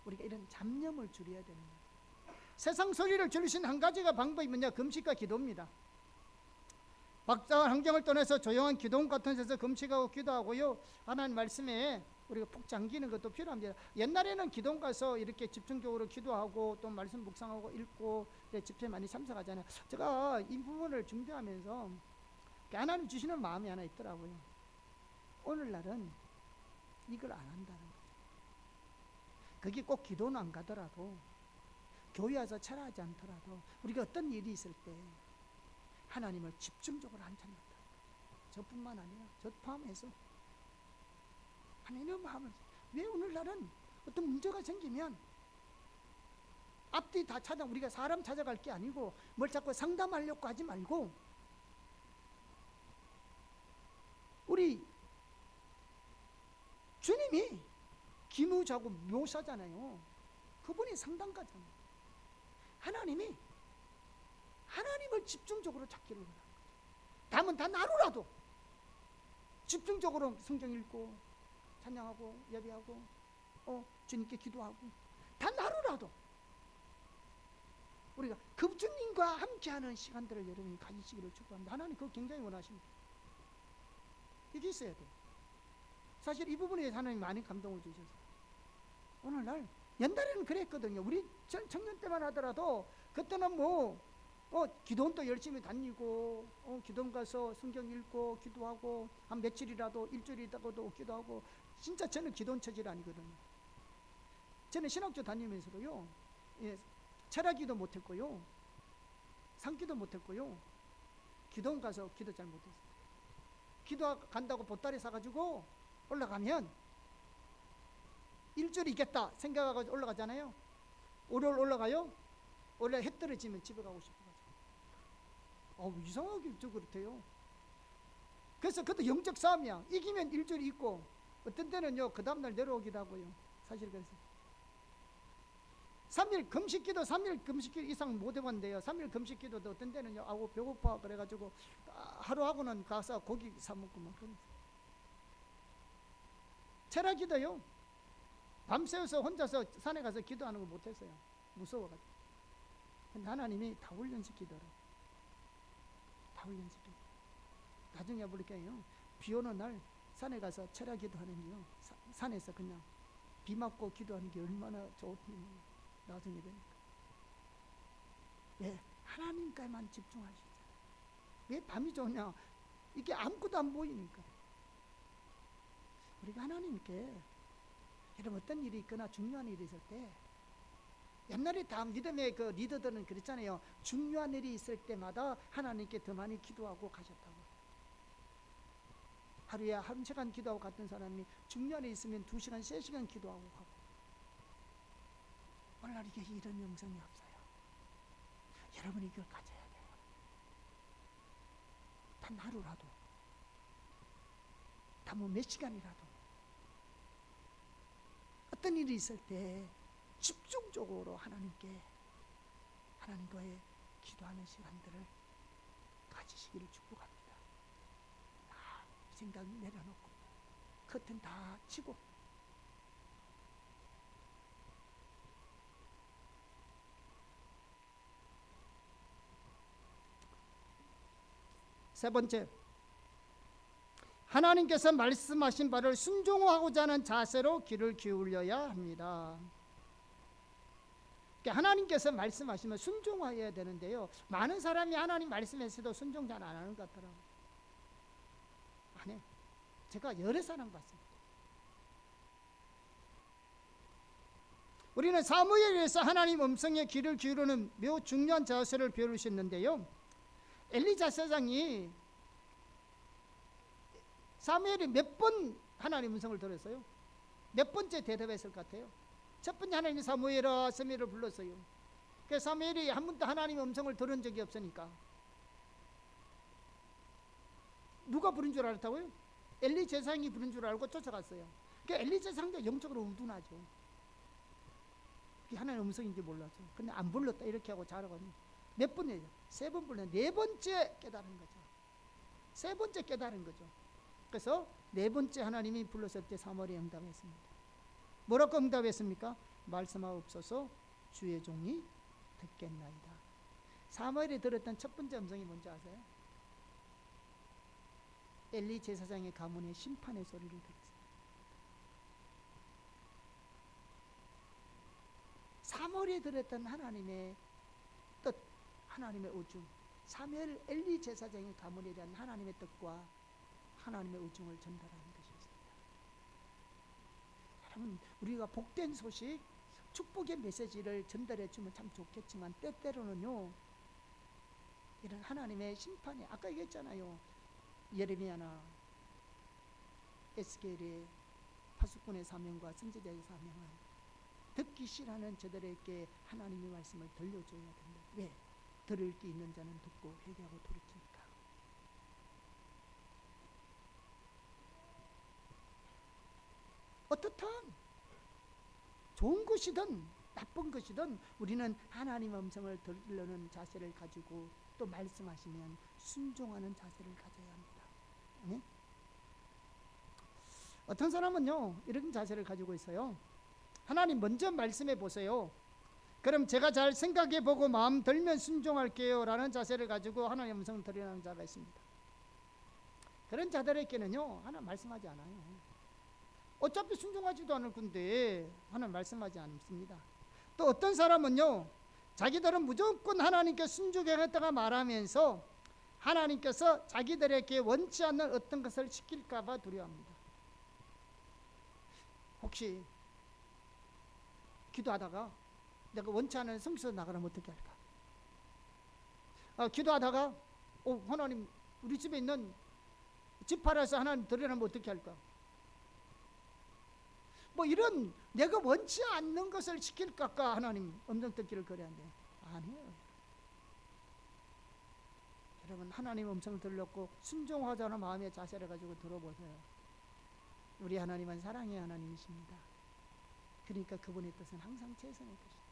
우리가 이런 잡념을 줄여야 되는 거예요. 세상 소리를 줄일 수 있는 한 가지가 방법이 뭐냐? 금식과 기도입니다. 박자와 환경을 떠나서 조용한 기도원 같은 데서 금식하고 기도하고요 하나님 말씀에 우리가 푹 잠기는 것도 필요합니다. 옛날에는 기도원 가서 이렇게 집중적으로 기도하고 또 말씀 묵상하고 읽고 집회에 많이 참석하잖아요. 제가 이 부분을 준비하면서 하나님 주시는 마음이 하나 있더라고요. 오늘날은 이걸 안 한다는 거죠. 그게 꼭 기도는 안 가더라도 교회 와서 철회하지 않더라도 우리가 어떤 일이 있을 때 하나님을 집중적으로 안 찾는다. 저뿐만 아니라 저 포함해서 하나님의 마음을. 왜 오늘날은 어떤 문제가 생기면 앞뒤 다 우리가 사람 찾아갈 게 아니고 뭘 자꾸 상담하려고 하지 말고 우리 주님이 기무자고 묘사잖아요. 그분이 상담가잖아요. 하나님을 집중적으로 찾기를 원하는 거죠. 다음은 단 하루라도 집중적으로 성경 읽고 찬양하고 예배하고 주님께 기도하고 단 하루라도 우리가 그 주님과 함께하는 시간들을 여러분이 가지시기를 축복합니다. 하나님 그거 굉장히 원하십니다. 이게 있어야 돼요. 사실 이 부분에 하나님 많이 감동을 주셔서 오늘날 옛날에는 그랬거든요. 우리 청년 때만 하더라도 그때는 기도원도 열심히 다니고 기도원 가서 성경 읽고 기도하고 한 며칠이라도 일주일이라도 기도하고 진짜 저는 기도원 처질 아니거든요. 저는 신학교 다니면서도요 철학기도 못했고요 상기도 못했고요 기도원 가서 기도 잘 못했어요. 기도 간다고 보따리 사가지고 올라가면 일주일 있겠다 생각하고 올라가잖아요. 월요일 올라가요. 원래 해 떨어지면 집에 가고 싶어가지고 이상하게 저 그렇대요. 그래서 그것도 영적 싸움이야. 이기면 일주일 있고 어떤 때는요 그 다음날 내려오기도 하고요. 사실 그래서 3일 금식기도 3일 금식기 이상 못 해봤는데요. 3일 금식기도도 어떤 때는요 배고파 그래가지고 하루하고는 가서 고기 사 먹고 막 그러면서 철학기도요 밤새워서 혼자서 산에 가서 기도하는 거 못했어요. 무서워가지고. 근데 하나님이 다 훈련시키더라고요. 다 훈련시키고 나중에 보니까요 비 오는 날 산에 가서 철학 기도하는요 산에서 그냥 비 맞고 기도하는 게 얼마나 좋으면 나중에 되니까 왜 하나님께만 집중하시잖아요. 왜 밤이 좋냐? 이게 아무것도 안 보이니까. 우리가 하나님께 여러분 어떤 일이 있거나 중요한 일이 있을 때 옛날에 다 믿음의 그 리더들은 그랬잖아요. 중요한 일이 있을 때마다 하나님께 더 많이 기도하고 가셨다고. 하루에 1시간 기도하고 갔던 사람이 중요한 일이 있으면 2시간, 3시간 기도하고 가고. 오늘날 이게 이런 영성이 없어요. 여러분이 이걸 가져야 돼요. 단 하루라도, 단 몇 시간이라도 어떤 일이 있을 때 집중적으로 하나님과의 기도하는 시간들을 가지시기를 축복합니다. 생각 내려놓고 커튼 다 치고 세 번째, 하나님께서 말씀하신 바를 순종하고자 하는 자세로 귀를 기울여야 합니다. 하나님께서 말씀하시면 순종해야 되는데요 많은 사람이 하나님 말씀했어도 순종 잘 안 하는 것 같더라고요. 안 해요. 제가 여러 사람 봤습니다. 우리는 사무엘에서 하나님 음성에 귀를 기울이는 매우 중요한 자세를 배우셨는데요 엘리 제사장이 사무엘이 몇 번 하나님 음성을 들었어요? 몇 번째 대답했을 것 같아요? 첫 번째 하나님이 사무엘아 사무엘을 불렀어요. 그래서 사무엘이 한 번도 하나님의 음성을 들은 적이 없으니까 누가 부른 줄 알았다고요? 엘리 제사장이 부른 줄 알고 쫓아갔어요. 그러니까 엘리 제사장도 영적으로 우둔하죠. 그게 하나님의 음성인지 몰랐죠. 근데 안 불렀다 이렇게 하고 자라거든요. 몇 번이에요? 3번 불렀는데 4번째 깨달은 거죠. 3번째 깨달은 거죠. 그래서 4번째 하나님이 불렀을 때 사무엘이 응답했습니다. 뭐라고 응답했습니까? 말씀하옵소서 주의 종이 듣겠나이다. 사무엘이 들었던 첫 번째 음성이 뭔지 아세요? 엘리 제사장의 가문의 심판의 소리를 들었어요. 사무엘이 들었던 하나님의 뜻, 하나님의 의중, 사무엘 엘리 제사장의 가문에 대한 하나님의 뜻과 하나님의 의중을 전달하는 것이었습니다. 여러분, 우리가 복된 소식, 축복의 메시지를 전달해 주면 참 좋겠지만 때때로는요 이런 하나님의 심판이 아까 얘기했잖아요. 예레미야나 에스겔의 파수꾼의 사명과 선지자의 사명은 듣기 싫어하는 저들에게 하나님의 말씀을 들려줘야 된다. 왜? 들을 게 있는 자는 듣고 회개하고 돌이키니까. 어떻든 좋은 것이든 나쁜 것이든 우리는 하나님의 음성을 들으려는 자세를 가지고 또 말씀하시면 순종하는 자세를 가져야 합니다. 네? 어떤 사람은요 이런 자세를 가지고 있어요. 하나님 먼저 말씀해 보세요. 그럼 제가 잘 생각해 보고 마음 들면 순종할게요 라는 자세를 가지고 하나님의 음성을 들으려는 자가 있습니다. 그런 자들에게는요 하나님 말씀하지 않아요. 어차피 순종하지도 않을 건데 하나님 말씀하지 않습니다. 또 어떤 사람은요 자기들은 무조건 하나님께 순종하겠다가 말하면서 하나님께서 자기들에게 원치 않는 어떤 것을 시킬까 봐 두려워합니다. 혹시 기도하다가 내가 원치 않은 성수에 나가면 어떻게 할까? 기도하다가 하나님 우리 집에 있는 집 팔아서 하나님 드리라면 어떻게 할까? 뭐 이런 내가 원치 않는 것을 시킬까 하나님 음성 듣기를 거려한대. 아니에요. 여러분 하나님 음성을 들렸고 순종하자는 마음의 자세를 가지고 들어보세요. 우리 하나님은 사랑의 하나님이십니다. 그러니까 그분의 뜻은 항상 최선의 뜻입니다.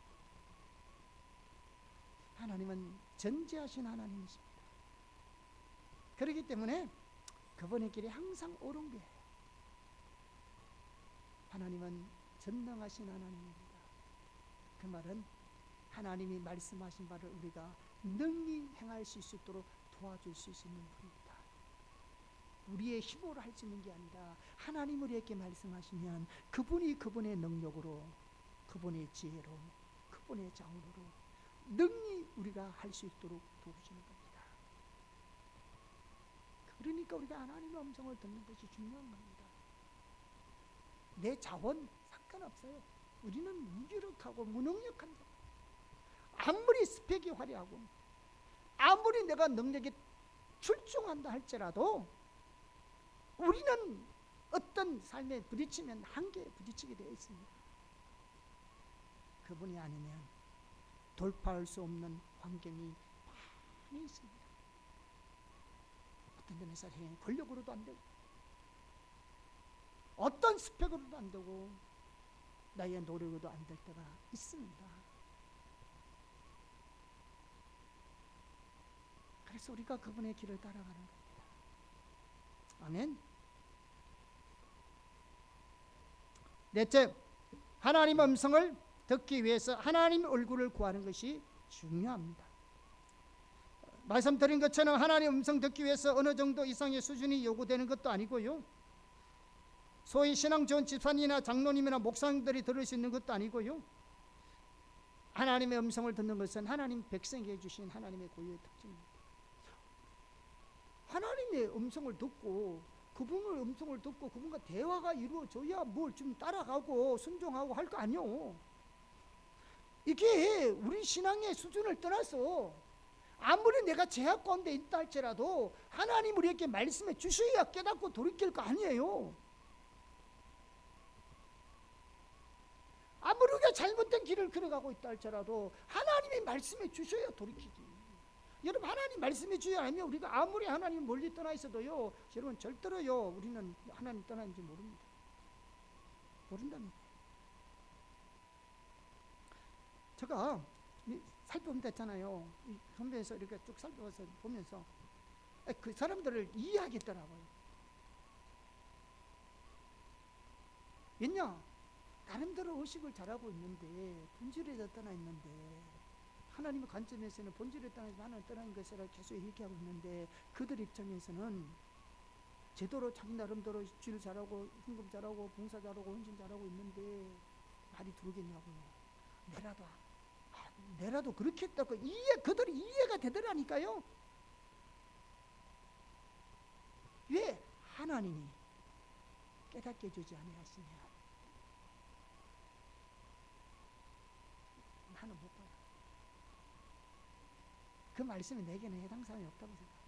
하나님은 전지하신 하나님이십니다. 그렇기 때문에 그분의 길이 항상 옳은 거예요. 하나님은 전능하신 하나님입니다. 그 말은 하나님이 말씀하신 바를 우리가 능히 행할 수 있도록 도와줄 수 있는 분입니다. 우리의 힘으로 할 수 있는 게 아니라 하나님 우리에게 말씀하시면 그분이 그분의 능력으로, 그분의 지혜로, 그분의 장으로 능히 우리가 할 수 있도록 도우시는 겁니다. 그러니까 우리가 하나님의 음성을 듣는 것이 중요한 겁니다. 내 자원 상관없어요. 우리는 무기력하고 무능력한 자. 아무리 스펙이 화려하고 아무리 내가 능력이 출중한다 할지라도 우리는 어떤 삶에 부딪히면 한계에 부딪히게 되어 있습니다. 그분이 아니면 돌파할 수 없는 환경이 많이 있습니다. 어떤 점에서 권력으로도 안 되고 어떤 스펙으로도 안 되고 나의 노력으로도 안 될 때가 있습니다. 그래서 우리가 그분의 길을 따라가는 겁니다. 아멘. 넷째, 하나님의 음성을 듣기 위해서 하나님의 얼굴을 구하는 것이 중요합니다. 말씀드린 것처럼 하나님의 음성 듣기 위해서 어느 정도 이상의 수준이 요구되는 것도 아니고요, 소위 신앙 좋은 집사님이나 장로님이나 목사님들이 들을 수 있는 것도 아니고요, 하나님의 음성을 듣는 것은 하나님 백성에게 주신 하나님의 고유의 특징입니다. 하나님의 음성을 듣고 그분의 음성을 듣고 그분과 대화가 이루어져야 뭘 좀 따라가고 순종하고 할 거 아니요. 이게 우리 신앙의 수준을 떠나서 아무리 내가 제약 가운데 있다 할지라도 하나님 우리에게 말씀해 주셔야 깨닫고 돌이킬 거 아니에요. 아무리 우리가 잘못된 길을 걸어가고 있다 할지라도 하나님이 말씀해 주셔야 돌이키지. 여러분 하나님 말씀해 주셔야 하면 우리가 아무리 하나님 멀리 떠나 있어도요, 여러분 절대로요 우리는 하나님 떠나는지 모릅니다. 모른답니다. 제가 살펴보면 있잖아요. 선배에서 이렇게 쭉 살펴서 보면서 그 사람들을 이해하겠더라고요. 왜냐? 나름대로 의식을 잘하고 있는데 본질에 떠나 있는데 하나님의 관점에서는 본질에 떠나서 하나님 떠나는 것을 계속 얘기하고 있는데 그들 입장에서는 제대로 자기 나름대로 질 잘하고 헌금 잘하고 봉사 잘하고 헌신 잘하고 있는데 말이 들어오겠냐고요. 내라도 그렇게 했다고 그들이 이해가 되더라니까요. 왜? 하나님이 깨닫게 해주지 아니하시냐. 나는 못 봐요. 그 말씀이 내게는 해당 사항이 없다고 생각해요.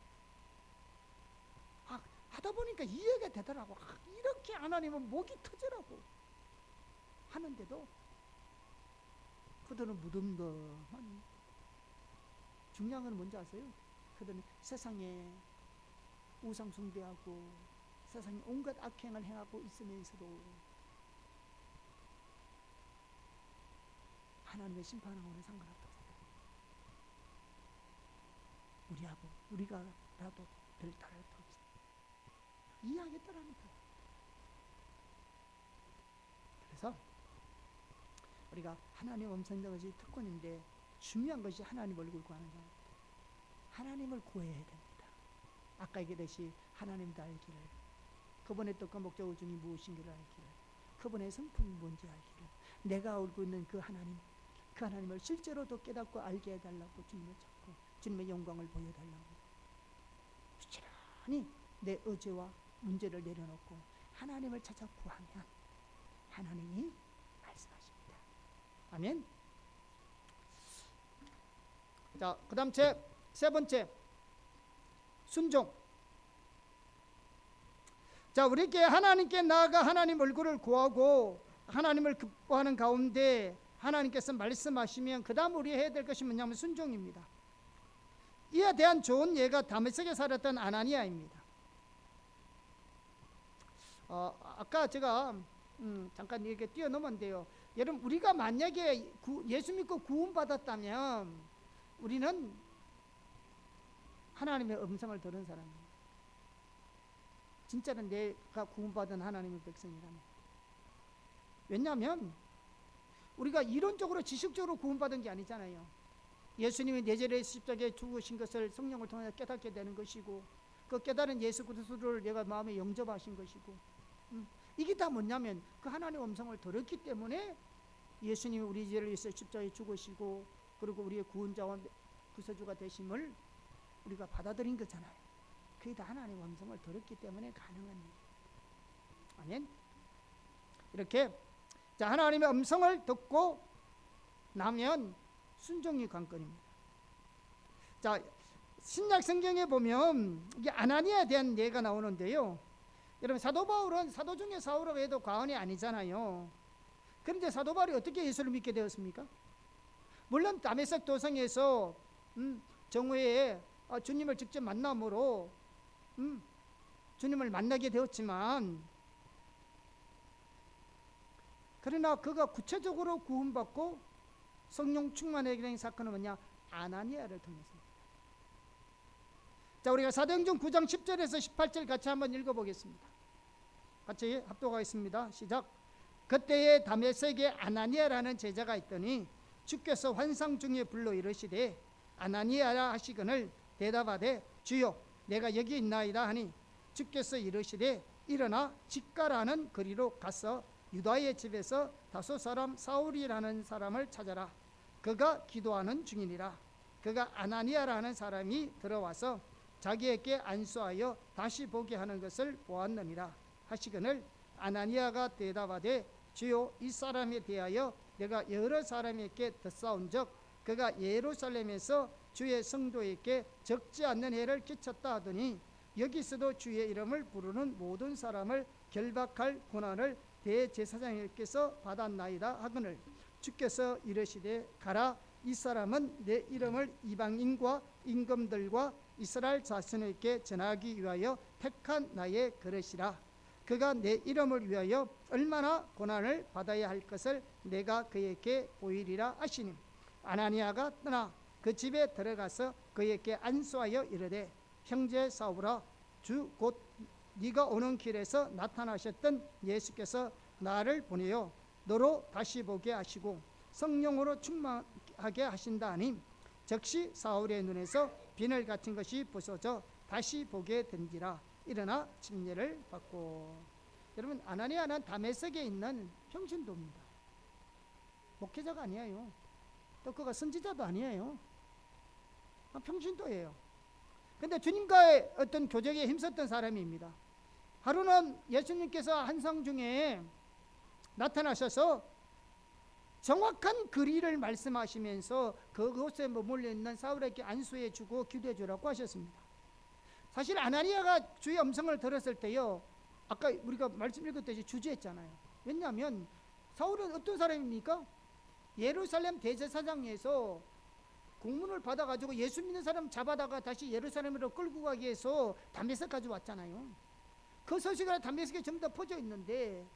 하다 보니까 이해가 되더라고. 이렇게 하나님은 목이 터지라고 하는데도 그들은 무덤덤한, 중요한 건 뭔지 아세요? 그들은 세상에 우상 숭배하고 세상에 온갖 악행을 행하고 있으면서도 하나님의 심판하고는 상관없다고 생각해요. 우리가라도 별 다를 거 없어요. 이해하겠다라니까. 그래서 우리가 하나님 음성 듣는 것이 특권인데 중요한 것이 하나님 얼굴 구하는 겁니다. 하나님을 구해야 됩니다. 아까 얘기했듯이 하나님도 알기를, 그분의 뜻과 목적을 중이 무엇인지를 알기를, 그분의 성품이 뭔지 알기를, 내가 알고 있는 그 하나님을 실제로도 깨닫고 알게 해달라고 주님을 찾고 주님의 영광을 보여달라고 부지런히 내 의지와 문제를 내려놓고 하나님을 찾아 구하면 하나님이 말씀하십니다. 아멘. 자, 그 다음 세 번째, 순종. 자, 우리께 하나님께 나아가 하나님 얼굴을 구하고 하나님을 기뻐하는 가운데 하나님께서 말씀하시면 그 다음 우리 해야 될 것이 뭐냐면 순종입니다. 이에 대한 좋은 예가 다메섹에 살았던 아나니아입니다. 아까 제가 잠깐 이렇게 뛰어넘었는데요. 여러분, 우리가 만약에 예수 믿고 구원받았다면 우리는 하나님의 음성을 들은 사람입니다. 진짜는 내가 구원받은 하나님의 백성이라면. 왜냐하면 우리가 이론적으로 지식적으로 구원받은 게 아니잖아요. 예수님이 내재래 십자가에 죽으신 것을 성령을 통해 깨닫게 되는 것이고, 그 깨달은 예수 그리스도를 내가 마음에 영접하신 것이고, 이게 다 뭐냐면 그 하나님의 음성을 들었기 때문에 예수님이 우리 죄를 위해서 십자가에 죽으시고 그리고 우리의 구원자와 구세주가 되심을 우리가 받아들인 거잖아요. 그게 다 하나님의 음성을 들었기 때문에 가능한 일이에요. 아멘. 이렇게 자, 하나님의 음성을 듣고 나면 순종이 관건입니다. 자, 신약 성경에 보면 이게 아나니아에 대한 예가 나오는데요. 여러분, 사도 바울은 사도 중에 사울을 해도 과언이 아니잖아요. 그런데 사도 바울이 어떻게 예수를 믿게 되었습니까? 물론 다메섹 도성에서 정오에 주님을 직접 만남으로 주님을 만나게 되었지만, 그러나 그가 구체적으로 구원받고 성령 충만하게 된 사건은 뭐냐? 아나니아를 통해서입니다. 자, 우리가 사도행전 9장 10절에서 18절 같이 한번 읽어보겠습니다. 같이 합독하겠습니다. 시작. 그때에 다메섹에 아나니아라는 제자가 있더니 주께서 환상 중에 불러 이르시되 아나니아라 하시거늘 대답하되 주여 내가 여기 있나이다 하니 주께서 이르시되 일어나 직가라는 거리로 가서 유다의 집에서 다소 사람 사울이라는 사람을 찾아라. 그가 기도하는 중이니라. 그가 아나니아라는 사람이 들어와서 자기에게 안수하여 다시 보게 하는 것을 보았느니라 하시거늘 아나니아가 대답하되 주여 이 사람에 대하여 내가 여러 사람에게 듣사온즉 그가 예루살렘에서 주의 성도에게 적지 않는 해를 끼쳤다 하더니 여기서도 주의 이름을 부르는 모든 사람을 결박할 권한을 대제사장님께서 받았나이다 하거늘 주께서 이르시되 가라. 이 사람은 내 이름을 이방인과 임금들과 이스라엘 자손에게 전하기 위하여 택한 나의 그릇이라. 그가 내 이름을 위하여 얼마나 고난을 받아야 할 것을 내가 그에게 보이리라 하시니 아나니아가 떠나 그 집에 들어가서 그에게 안수하여 이르되 형제 사울아 주 곧 네가 오는 길에서 나타나셨던 예수께서 나를 보내어 너로 다시 보게 하시고 성령으로 충만하게 하신다 하니 즉시 사울의 눈에서 비늘 같은 것이 부서져 다시 보게 된지라. 일어나 침례를 받고. 여러분, 아나니아는 다메섹에 있는 평신도입니다. 목회자가 아니에요. 또 그가 선지자도 아니에요. 평신도예요. 근데 주님과의 어떤 교제에 힘썼던 사람입니다. 하루는 예수님께서 환상 중에 나타나셔서 정확한 거리를 말씀하시면서 그곳에 머물러 있는 사울에게 안수해 주고 기도해 주라고 하셨습니다. 사실 아나니아가 주의 음성을 들었을 때요, 아까 우리가 말씀 읽었듯이 주저했잖아요. 왜냐하면 사울은 어떤 사람입니까? 예루살렘 대제사장에서 공문을 받아가지고 예수 믿는 사람 잡아다가 다시 예루살렘으로 끌고 가기 위해서 다메섹까지 왔잖아요. 그 소식이 다메섹에 전부 다 퍼져 있는데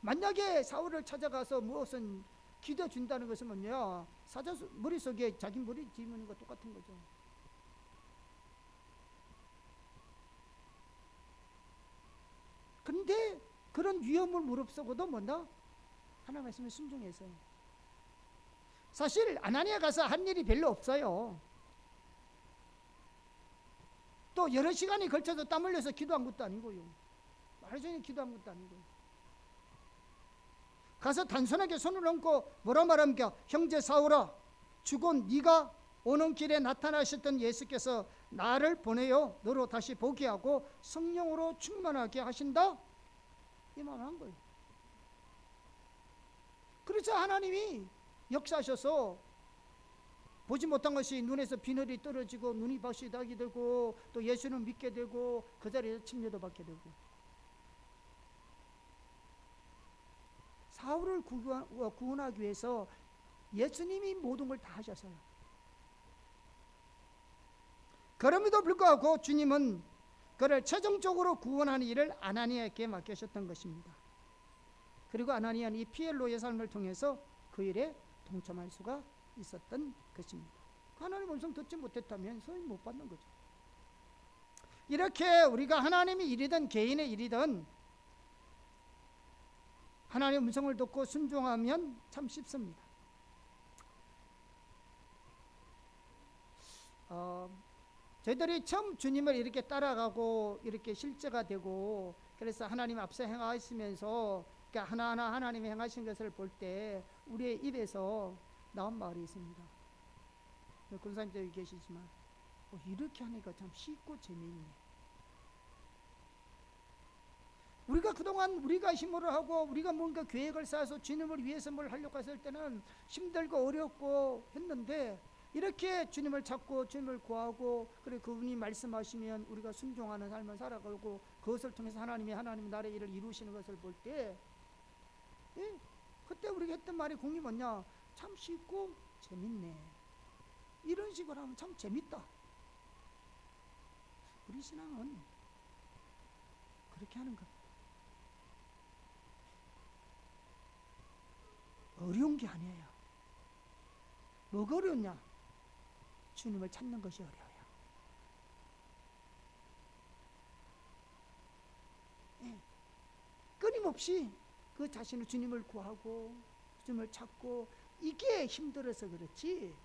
만약에 사울을 찾아가서 무엇은 기도 준다는 것은 뭐냐? 사자 머릿속에 자기 머리 뒤무는 거 똑같은 거죠. 그런데 그런 위험을 무릅쓰고도 뭐냐? 하나님 말씀에 순종해서. 사실 아나니아 가서 한 일이 별로 없어요. 또 여러 시간이 걸쳐서 땀 흘려서 기도한 것도 아니고요. 하루 종일 기도한 것도 아니고요. 가서 단순하게 손을 얹고 뭐라 말합니까? 형제 사울아, 죽은 네가 오는 길에 나타나셨던 예수께서 나를 보내어 너로 다시 보게 하고 성령으로 충만하게 하신다, 이 말 한 거예요. 그래서 하나님이 역사하셔서 보지 못한 것이 눈에서 비늘이 떨어지고 눈이 박시 나게 되고 또 예수는 믿게 되고 그 자리에서 침례도 받게 되고. 사울을 구원하기 위해서 예수님이 모든 걸 다 하셨어요. 그럼에도 불구하고 주님은 그를 최종적으로 구원하는 일을 아나니아에게 맡기셨던 것입니다. 그리고 아나니아는 이 피엘로의 삶을 통해서 그 일에 동참할 수가 있었던 것입니다. 하나님 음성 듣지 못했다면 소임 못 받는 거죠. 이렇게 우리가 하나님의 일이든 개인의 일이든 하나님의 음성을 듣고 순종하면 참 쉽습니다. 저희들이 처음 주님을 이렇게 따라가고 이렇게 실제가 되고 그래서 하나님 앞서 행하시면서 그러니까 하나하나 하나님이 행하신 것을 볼 때 우리의 입에서 나온 말이 있습니다. 권사님도 여기 계시지만 이렇게 하니까 참 쉽고 재미있네. 우리가 그동안 우리가 힘으로 하고 우리가 뭔가 계획을 쌓아서 주님을 위해서 뭘 하려고 했을 때는 힘들고 어렵고 했는데 이렇게 주님을 찾고 주님을 구하고 그리고 그분이 말씀하시면 우리가 순종하는 삶을 살아가고 그것을 통해서 하나님이 나라의 일을 이루시는 것을 볼 때 그때 우리가 했던 말이 공이 뭐냐? 참 쉽고 재밌네. 이런 식으로 하면 참 재밌다. 우리 신앙은 그렇게 하는 겁니다. 어려운 게 아니에요. 뭐가 어려웠냐? 주님을 찾는 것이 어려워요. 끊임없이 그 자신을 주님을 구하고 주님을 찾고 이게 힘들어서 그렇지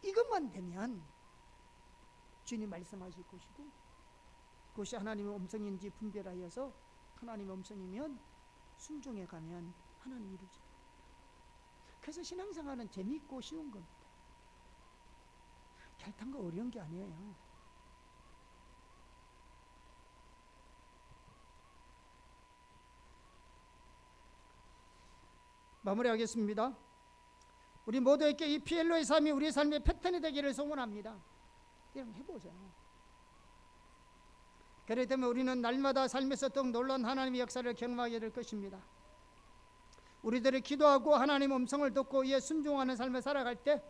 이것만 되면 주님 말씀하실 것이고 그것이 하나님의 음성인지 분별하여서 하나님의 음성이면 순종해 가면 하나님 이루죠. 그래서 신앙생활은 재미있고 쉬운 겁니다. 혈탕과 어려운 게 아니에요. 마무리하겠습니다. 우리 모두에게 이 피엘로의 삶이 우리의 삶의 패턴이 되기를 소원합니다. 여러분 해보세요. 그렇기 때문에 우리는 날마다 삶에서 더욱 놀라운 하나님의 역사를 경험하게 될 것입니다. 우리들이 기도하고 하나님의 음성을 듣고 이에 순종하는 삶을 살아갈 때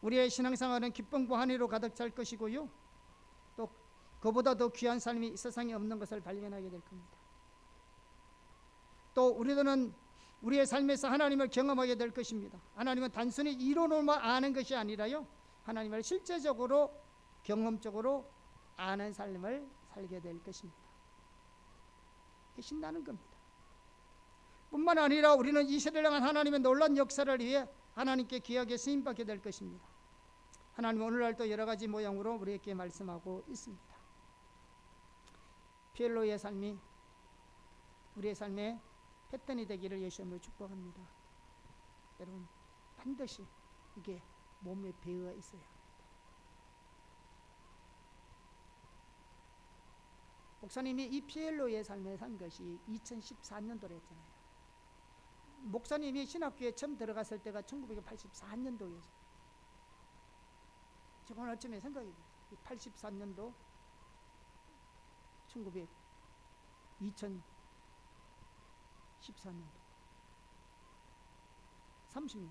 우리의 신앙생활은 기쁨과 환희로 가득 찰 것이고요. 또 그보다 더 귀한 삶이 이 세상에 없는 것을 발견하게 될 겁니다. 또 우리들은 우리의 삶에서 하나님을 경험하게 될 것입니다. 하나님은 단순히 이론으로만 아는 것이 아니라요. 하나님을 실제적으로 경험적으로 아는 삶을 살게 될 것입니다. 신나는 겁니다. 뿐만 아니라 우리는 이 세대를 향한 하나님의 놀라운 역사를 위해 하나님께 귀하게 쓰임받게 될 것입니다. 하나님은 오늘날도 여러 가지 모양으로 우리에게 말씀하고 있습니다. 피엘로의 삶이 우리의 삶의 패턴이 되기를 예수님으로 축복합니다. 여러분 반드시 이게 몸에 배어 있어야 합니다. 목사님이 이 피엘로의 삶에 산 것이 2014년도로 했잖아요. 목사님이 신학교에 처음 들어갔을 때가 1984년도였어요. 지금 어쯤에 생각이 들어요. 84년도 2014년도 30년.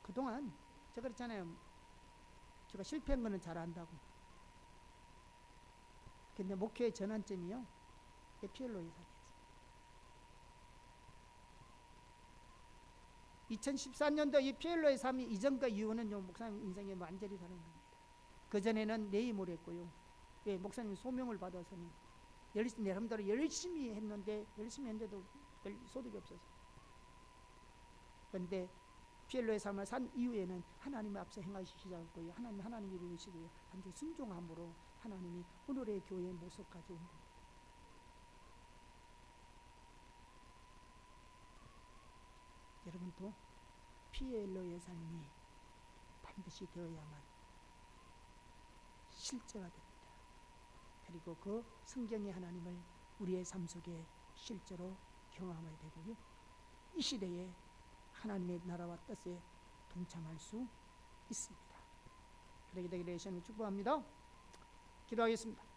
그동안 제가 그랬잖아요. 제가 실패한 거는 잘 안다고. 근데 목회의 전환점이요. 피엘로의 삶이었어요. 2014년도 이 피엘로의 삶이 이전과 이후는 목사님 인생이 완전히 다른 겁니다. 그전에는 내임을 했고요. 왜 목사님 소명을 받아서는 나름대로 열심히 했는데도 별 소득이 없어서. 그런데 피엘로의 삶을 산 이후에는 하나님의 앞서 행하시기 시작했고요. 하나님이 이루시고요. 단지 순종함으로 하나님이 오늘의 교회의 모습까지 온 겁니다. 여러분도 피엘로의 삶이 반드시 되어야만 실제가 됩니다. 그리고 그 성경의 하나님을 우리의 삶 속에 실제로 경험하게 되고요. 이 시대에 하나님의 나라와 뜻에 동참할 수 있습니다. 그러게 되기를 예수님을 축복합니다. 기도하겠습니다.